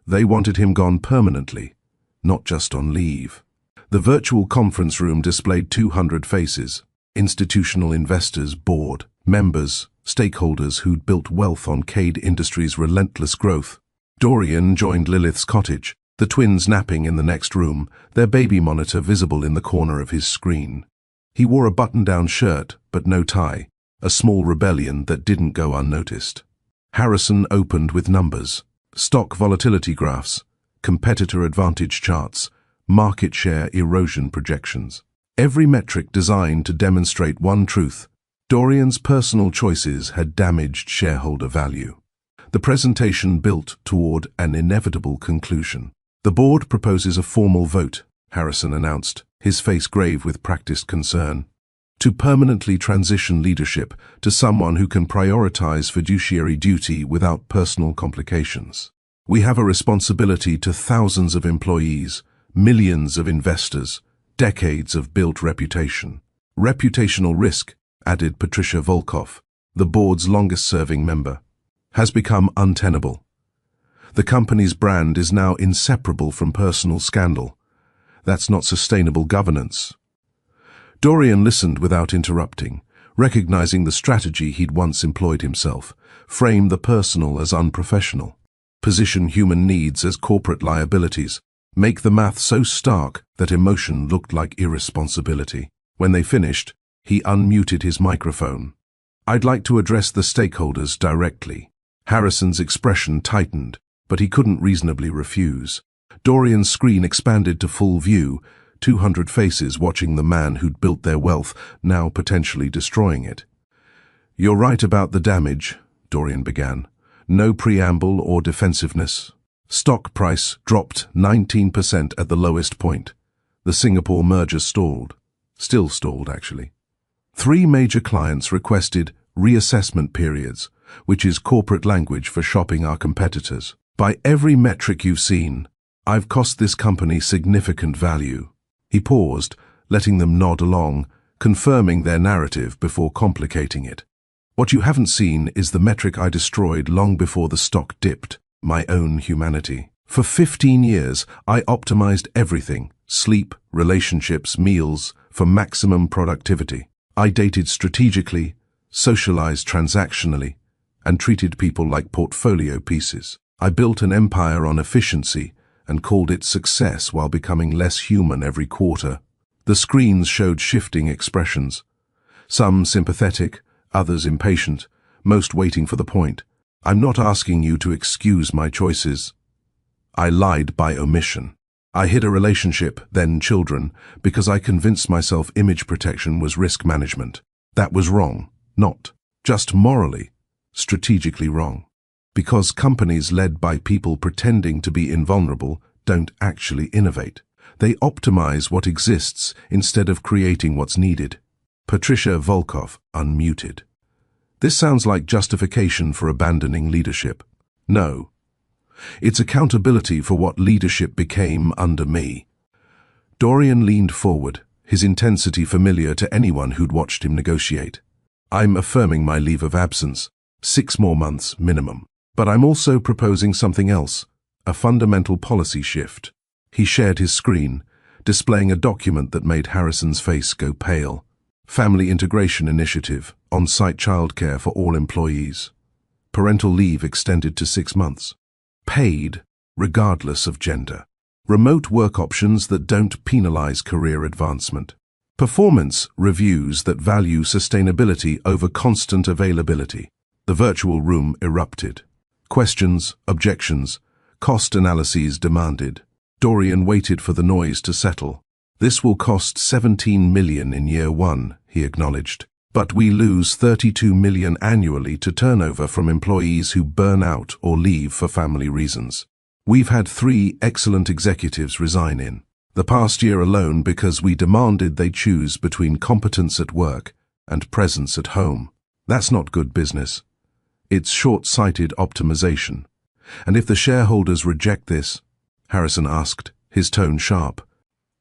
they wanted him gone permanently, not just on leave. The virtual conference room displayed 200 faces. Institutional investors, board members, stakeholders who'd built wealth on Cade Industries' relentless growth. Dorian joined Lilith's cottage, the twins napping in the next room, their baby monitor visible in the corner of his screen. He wore a button-down shirt, but no tie, a small rebellion that didn't go unnoticed. Harrison opened with numbers, stock volatility graphs, competitor advantage charts, market share erosion projections. Every metric designed to demonstrate one truth: Dorian's personal choices had damaged shareholder value. The presentation built toward an inevitable conclusion. The board proposes a formal vote, Harrison announced, his face grave with practiced concern, to permanently transition leadership to someone who can prioritize fiduciary duty without personal complications. We have a responsibility to thousands of employees, millions of investors, decades of built reputation. Reputational risk, added Patricia Volkov, the board's longest-serving member, has become untenable. The company's brand is now inseparable from personal scandal. That's not sustainable governance. Dorian listened without interrupting, recognizing the strategy he'd once employed himself: frame the personal as unprofessional, position human needs as corporate liabilities, make the math so stark that emotion looked like irresponsibility. When they finished, he unmuted his microphone. "I'd like to address the stakeholders directly." Harrison's expression tightened, but he couldn't reasonably refuse. Dorian's screen expanded to full view, 200 faces watching the man who'd built their wealth, now potentially destroying it. "You're right about the damage," Dorian began. No preamble or defensiveness. Stock price dropped 19% at the lowest point. The Singapore merger stalled. Still stalled, actually. 3 major clients requested reassessment periods, which is corporate language for shopping our competitors. "By every metric you've seen, I've cost this company significant value." He paused, letting them nod along, confirming their narrative before complicating it. "What you haven't seen is the metric I destroyed long before the stock dipped: my own humanity. For 15 years, I optimized everything: sleep, relationships, meals, for maximum productivity. I dated strategically, socialized transactionally, and treated people like portfolio pieces. I built an empire on efficiency and called it success while becoming less human every quarter." The screens showed shifting expressions, some sympathetic, others impatient, most waiting for the point. "I'm not asking you to excuse my choices. I lied by omission. I hid a relationship, then children, because I convinced myself image protection was risk management. That was wrong, not just morally, strategically wrong. Because companies led by people pretending to be invulnerable don't actually innovate. They optimize what exists instead of creating what's needed." Patricia Volkov unmuted. "This sounds like justification for abandoning leadership." "No. It's accountability for what leadership became under me." Dorian leaned forward, his intensity familiar to anyone who'd watched him negotiate. "I'm affirming my leave of absence, 6 more months minimum. But I'm also proposing something else, a fundamental policy shift." He shared his screen, displaying a document that made Harrison's face go pale. Family Integration Initiative, on-site childcare for all employees. Parental leave extended to 6 months. Paid, regardless of gender. Remote work options that don't penalize career advancement. Performance reviews that value sustainability over constant availability. The virtual room erupted. Questions, objections, cost analyses demanded. Dorian waited for the noise to settle. "This will cost 17 million in year one," he acknowledged. "But we lose 32 million annually to turnover from employees who burn out or leave for family reasons. We've had 3 excellent executives resign in the past year alone because we demanded they choose between competence at work and presence at home. That's not good business. It's short-sighted optimization. And if the shareholders reject this," Harrison asked, his tone sharp,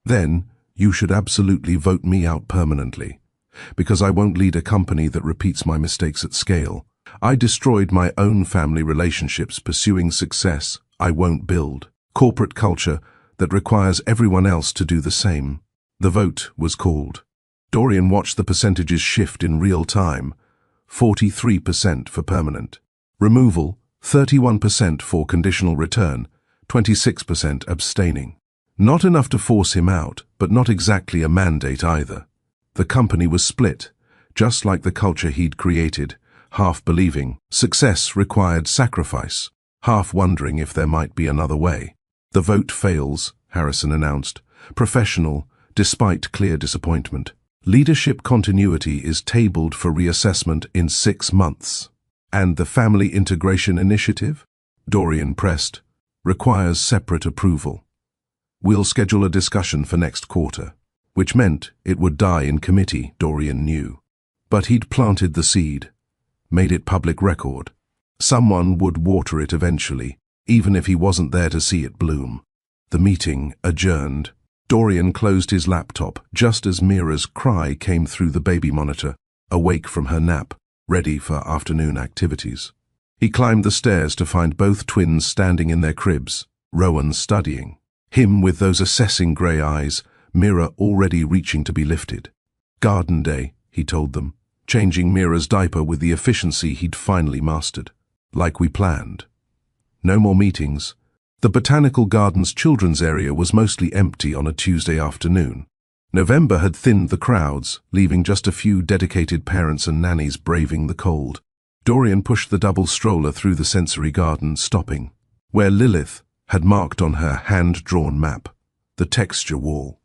"then you should absolutely vote me out permanently. Because I won't lead a company that repeats my mistakes at scale. I destroyed my own family relationships pursuing success I won't build. Corporate culture that requires everyone else to do the same." The vote was called. Dorian watched the percentages shift in real time. 43% for permanent. Removal, 31% for conditional return, 26% abstaining. Not enough to force him out, but not exactly a mandate either. The company was split, just like the culture he'd created, half believing success required sacrifice, half wondering if there might be another way. "The vote fails," Harrison announced, professional, despite clear disappointment. "Leadership continuity is tabled for reassessment in 6 months. And the Family Integration Initiative?" Dorian pressed. "Requires separate approval. We'll schedule a discussion for next quarter." Which meant it would die in committee, Dorian knew. But he'd planted the seed, made it public record. Someone would water it eventually, even if he wasn't there to see it bloom. The meeting adjourned. Dorian closed his laptop just as Mira's cry came through the baby monitor, awake from her nap, ready for afternoon activities. He climbed the stairs to find both twins standing in their cribs, Rowan studying. Him with those assessing grey eyes, Mira already reaching to be lifted. "Garden day," he told them, changing Mira's diaper with the efficiency he'd finally mastered. "Like we planned. No more meetings." The Botanical Gardens children's area was mostly empty on a Tuesday afternoon. November had thinned the crowds, leaving just a few dedicated parents and nannies braving the cold. Dorian pushed the double stroller through the sensory garden, stopping where Lilith had marked on her hand-drawn map, the texture wall.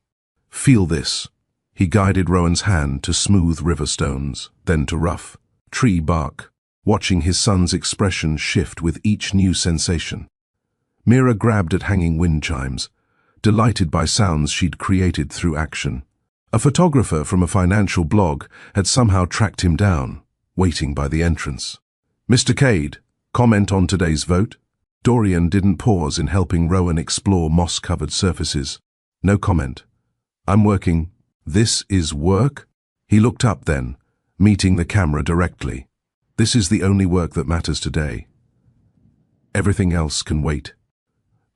"Feel this." He guided Rowan's hand to smooth river stones, then to rough tree bark, watching his son's expression shift with each new sensation. Mira grabbed at hanging wind chimes, delighted by sounds she'd created through action. A photographer from a financial blog had somehow tracked him down, waiting by the entrance. "Mr. Cade, comment on today's vote?" Dorian didn't pause in helping Rowan explore moss-covered surfaces. "No comment. I'm working." "This is work?" He looked up then, meeting the camera directly. "This is the only work that matters today. Everything else can wait."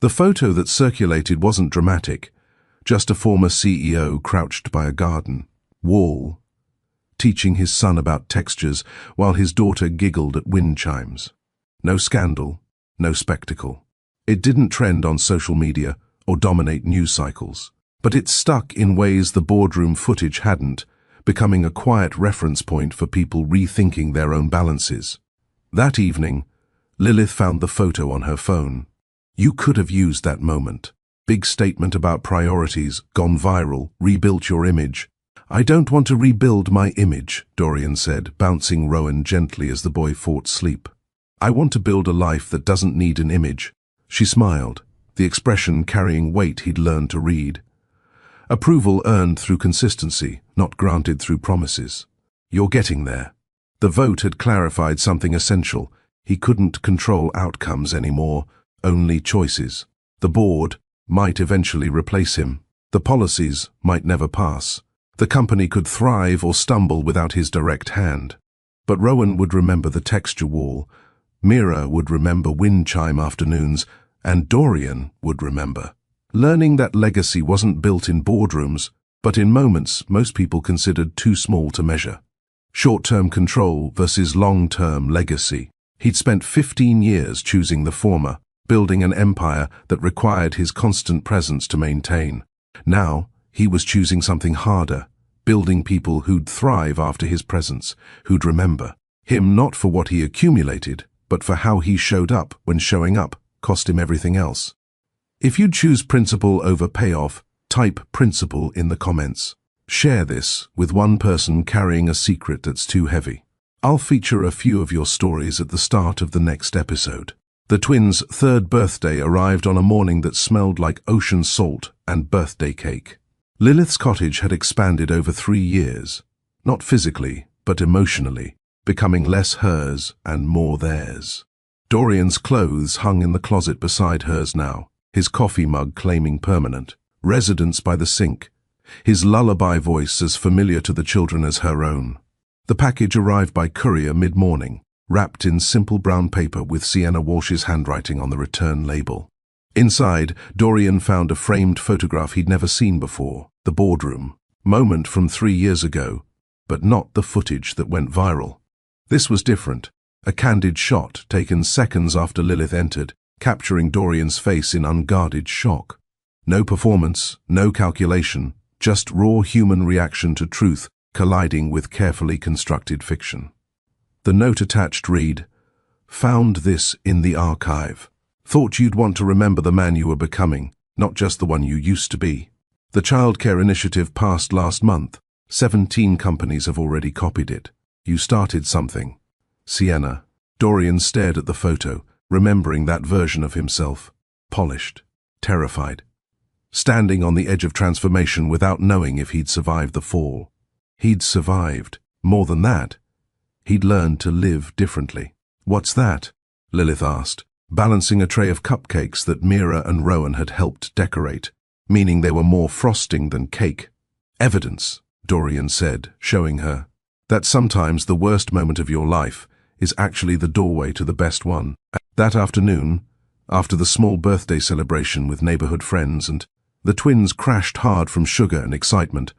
The photo that circulated wasn't dramatic, just a former CEO crouched by a garden wall, teaching his son about textures while his daughter giggled at wind chimes. No scandal, no spectacle. It didn't trend on social media or dominate news cycles. But it stuck in ways the boardroom footage hadn't, becoming a quiet reference point for people rethinking their own balances. That evening, Lilith found the photo on her phone. You could have used that moment. Big statement about priorities, gone viral, rebuilt your image. "I don't want to rebuild my image," Dorian said, bouncing Rowan gently as the boy fought sleep. "I want to build a life that doesn't need an image." She smiled, the expression carrying weight he'd learned to read. Approval earned through consistency, not granted through promises. "You're getting there." The vote had clarified something essential. He couldn't control outcomes anymore, only choices. The board might eventually replace him. The policies might never pass. The company could thrive or stumble without his direct hand. But Rowan would remember the texture wall, Mira would remember wind chime afternoons, and Dorian would remember. Learning that legacy wasn't built in boardrooms, but in moments most people considered too small to measure. Short-term control versus long-term legacy. He'd spent 15 years choosing the former, building an empire that required his constant presence to maintain. Now, he was choosing something harder, building people who'd thrive after his presence, who'd remember him not for what he accumulated, but for how he showed up when showing up cost him everything else. If you'd choose principle over payoff, type principle in the comments. Share this with one person carrying a secret that's too heavy. I'll feature a few of your stories at the start of the next episode. The twins' third birthday arrived on a morning that smelled like ocean salt and birthday cake. Lilith's cottage had expanded over 3 years, not physically, but emotionally, becoming less hers and more theirs. Dorian's clothes hung in the closet beside hers now, his coffee mug claiming permanent residence by the sink, his lullaby voice as familiar to the children as her own. The package arrived by courier mid-morning, wrapped in simple brown paper with Sienna Walsh's handwriting on the return label. Inside, Dorian found a framed photograph he'd never seen before, the boardroom moment from 3 years ago, but not the footage that went viral. This was different, a candid shot taken seconds after Lilith entered, capturing Dorian's face in unguarded shock. No performance, no calculation, just raw human reaction to truth colliding with carefully constructed fiction. The note attached read, "Found this in the archive. Thought you'd want to remember the man you were becoming, not just the one you used to be. The childcare initiative passed last month. 17 companies have already copied it. You started something. Sienna." Dorian stared at the photo, remembering that version of himself, polished, terrified, standing on the edge of transformation without knowing if he'd survived the fall. He'd survived. More than that, he'd learned to live differently. "What's that?" Lilith asked, balancing a tray of cupcakes that Mira and Rowan had helped decorate, meaning they were more frosting than cake. "Evidence," Dorian said, showing her, "that sometimes the worst moment of your life is actually the doorway to the best one." That afternoon, after the small birthday celebration with neighborhood friends and the twins crashed hard from sugar and excitement,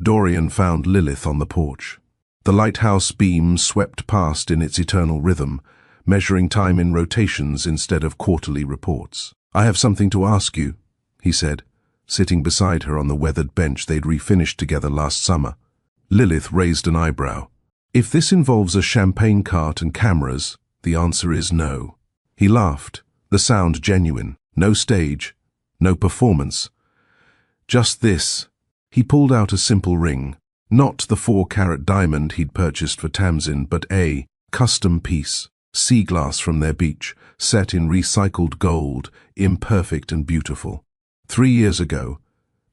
Dorian found Lilith on the porch. The lighthouse beam swept past in its eternal rhythm, measuring time in rotations instead of quarterly reports. "I have something to ask you," he said, sitting beside her on the weathered bench they'd refinished together last summer. Lilith raised an eyebrow. "If this involves a champagne cart and cameras, the answer is no." He laughed, the sound genuine. No stage, no performance. Just this. He pulled out a simple ring, not the 4-carat diamond he'd purchased for Tamsin, but a custom piece, sea glass from their beach, set in recycled gold, imperfect and beautiful. 3 years ago,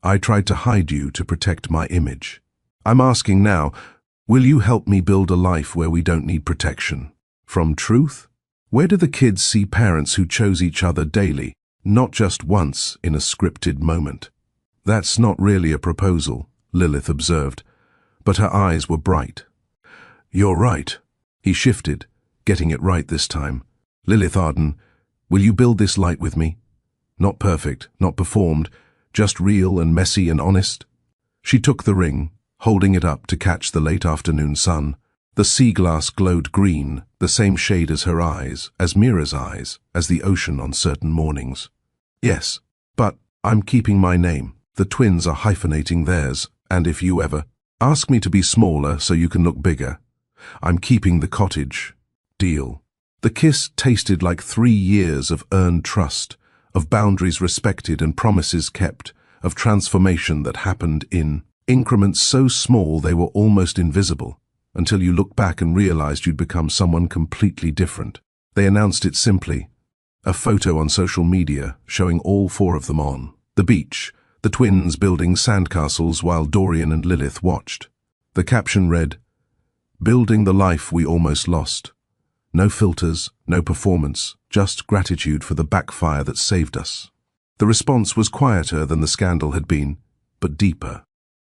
I tried to hide you to protect my image. I'm asking now, will you help me build a life where we don't need protection? From truth? Where do the kids see parents who chose each other daily, not just once in a scripted moment? "That's not really a proposal," Lilith observed, but her eyes were bright. "You're right." He shifted, getting it right this time. "Lilith Arden, will you build this light with me? Not perfect, not performed, just real and messy and honest." She took the ring, holding it up to catch the late afternoon sun. The sea glass glowed green, the same shade as her eyes, as Mira's eyes, as the ocean on certain mornings. "Yes, but I'm keeping my name. The twins are hyphenating theirs, and if you ever ask me to be smaller so you can look bigger, I'm keeping the cottage. Deal." The kiss tasted like 3 years of earned trust, of boundaries respected and promises kept, of transformation that happened in increments so small they were almost invisible, until you looked back and realized you'd become someone completely different. They announced it simply, a photo on social media showing all 4 of them on the beach, the twins building sandcastles while Dorian and Lilith watched. The caption read, "Building the life we almost lost. No filters, no performance, just gratitude for the backfire that saved us." The response was quieter than the scandal had been, but deeper.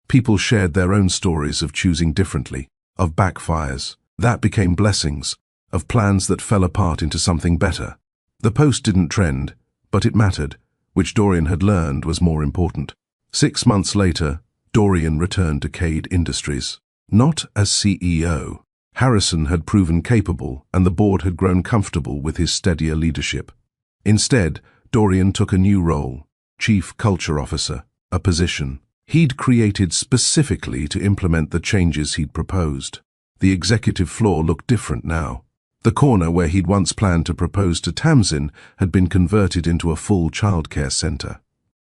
People shared their own stories of choosing differently, of backfires that became blessings, of plans that fell apart into something better. The post didn't trend, but it mattered, which Dorian had learned was more important. 6 months later, Dorian returned to Cade Industries. Not as CEO. Harrison had proven capable, and the board had grown comfortable with his steadier leadership. Instead, Dorian took a new role, Chief Culture Officer, a position he'd created specifically to implement the changes he'd proposed. The executive floor looked different now. The corner where he'd once planned to propose to Tamsin had been converted into a full childcare center.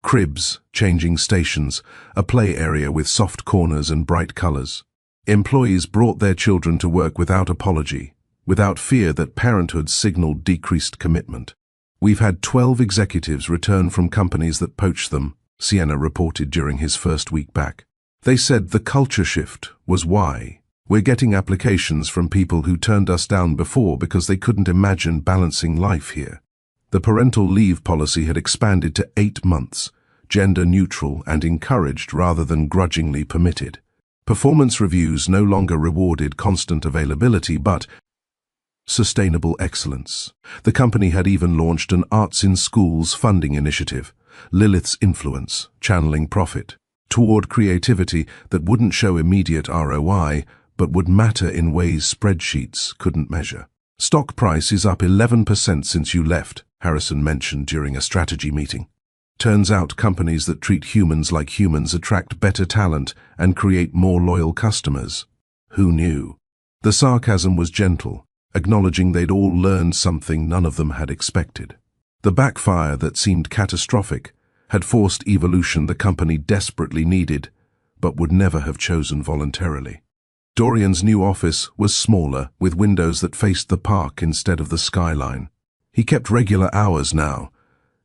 Cribs, changing stations, a play area with soft corners and bright colors. Employees brought their children to work without apology, without fear that parenthood signaled decreased commitment. "We've had 12 executives return from companies that poached them," Sienna reported during his first week back. "They said the culture shift was why. We're getting applications from people who turned us down before because they couldn't imagine balancing life here." The parental leave policy had expanded to 8 months, gender neutral and encouraged rather than grudgingly permitted. Performance reviews no longer rewarded constant availability but sustainable excellence. The company had even launched an Arts in Schools funding initiative, Lilith's Influence, channeling profit, toward creativity that wouldn't show immediate ROI, but would matter in ways spreadsheets couldn't measure. "Stock price is up 11% since you left," Harrison mentioned during a strategy meeting. "Turns out companies that treat humans like humans attract better talent and create more loyal customers." Who knew? The sarcasm was gentle, acknowledging they'd all learned something none of them had expected. The backfire that seemed catastrophic had forced evolution the company desperately needed, but would never have chosen voluntarily. Dorian's new office was smaller, with windows that faced the park instead of the skyline. He kept regular hours now.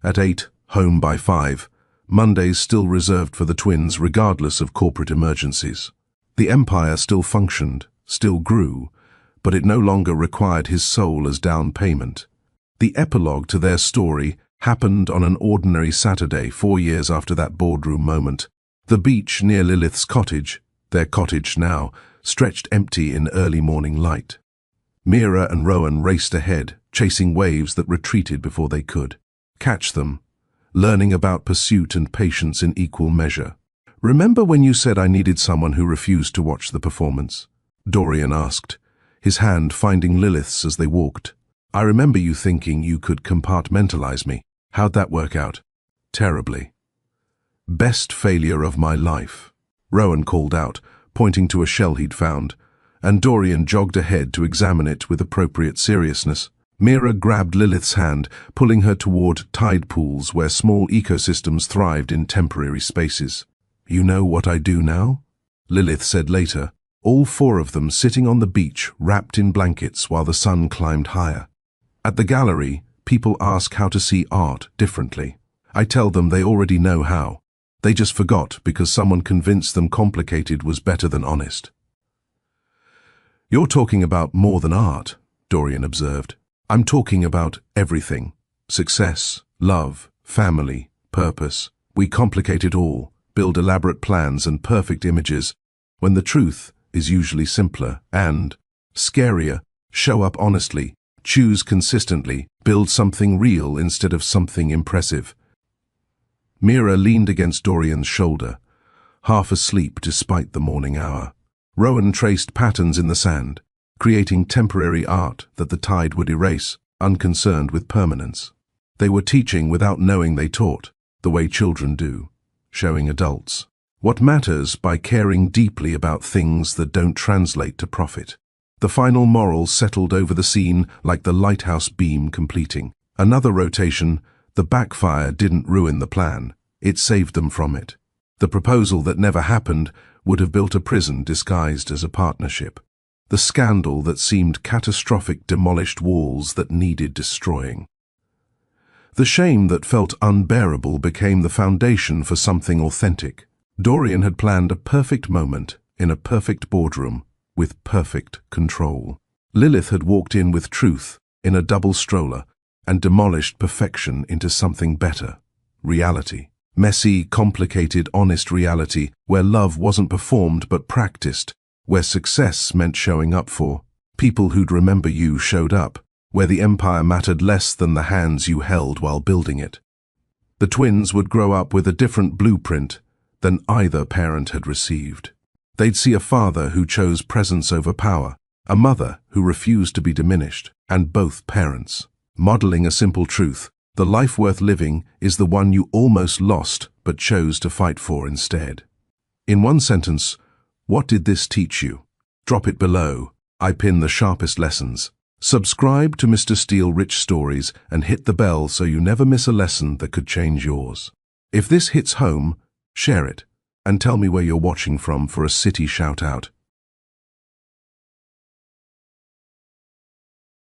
At 8, home by 5, Mondays still reserved for the twins regardless of corporate emergencies. The empire still functioned, still grew, but it no longer required his soul as down payment. The epilogue to their story happened on an ordinary Saturday 4 years after that boardroom moment. The beach near Lilith's cottage, their cottage now, stretched empty in early morning light. Mira and Rowan raced ahead, chasing waves that retreated before they could catch them, learning about pursuit and patience in equal measure. "Remember when you said I needed someone who refused to watch the performance?" Dorian asked, his hand finding Lilith's as they walked. "I remember you thinking you could compartmentalize me. How'd that work out?" "Terribly." "Best failure of my life," Rowan called out, pointing to a shell he'd found, and Dorian jogged ahead to examine it with appropriate seriousness. Mira grabbed Lilith's hand, pulling her toward tide pools where small ecosystems thrived in temporary spaces. "You know what I do now?" Lilith said later, all 4 of them sitting on the beach wrapped in blankets while the sun climbed higher. "At the gallery, people ask how to see art differently. I tell them they already know how. They just forgot because someone convinced them complicated was better than honest." "You're talking about more than art," Dorian observed. "I'm talking about everything. Success, love, family, purpose. We complicate it all, build elaborate plans and perfect images, when the truth is usually simpler and scarier. Show up honestly, choose consistently, build something real instead of something impressive." Mira leaned against Dorian's shoulder, half asleep despite the morning hour. Rowan traced patterns in the sand, creating temporary art that the tide would erase, unconcerned with permanence. They were teaching without knowing they taught, the way children do, showing adults what matters by caring deeply about things that don't translate to profit. The final moral settled over the scene like the lighthouse beam completing. Another rotation. The backfire didn't ruin the plan, it saved them from it. The proposal that never happened would have built a prison disguised as a partnership. The scandal that seemed catastrophic demolished walls that needed destroying. The shame that felt unbearable became the foundation for something authentic. Dorian had planned a perfect moment in a perfect boardroom with perfect control. Lilith had walked in with truth in a double stroller, and demolished perfection into something better, reality. Messy, complicated, honest reality, where love wasn't performed but practiced, where success meant showing up for. People who'd remember you showed up, where the empire mattered less than the hands you held while building it. The twins would grow up with a different blueprint than either parent had received. They'd see a father who chose presence over power, a mother who refused to be diminished, and both parents modeling a simple truth: the life worth living is the one you almost lost but chose to fight for instead. In one sentence, what did this teach you? Drop it below. I pin the sharpest lessons. Subscribe to Mr. Steele Rich Stories and hit the bell so you never miss a lesson that could change yours. If this hits home, share it and tell me where you're watching from for a city shout out.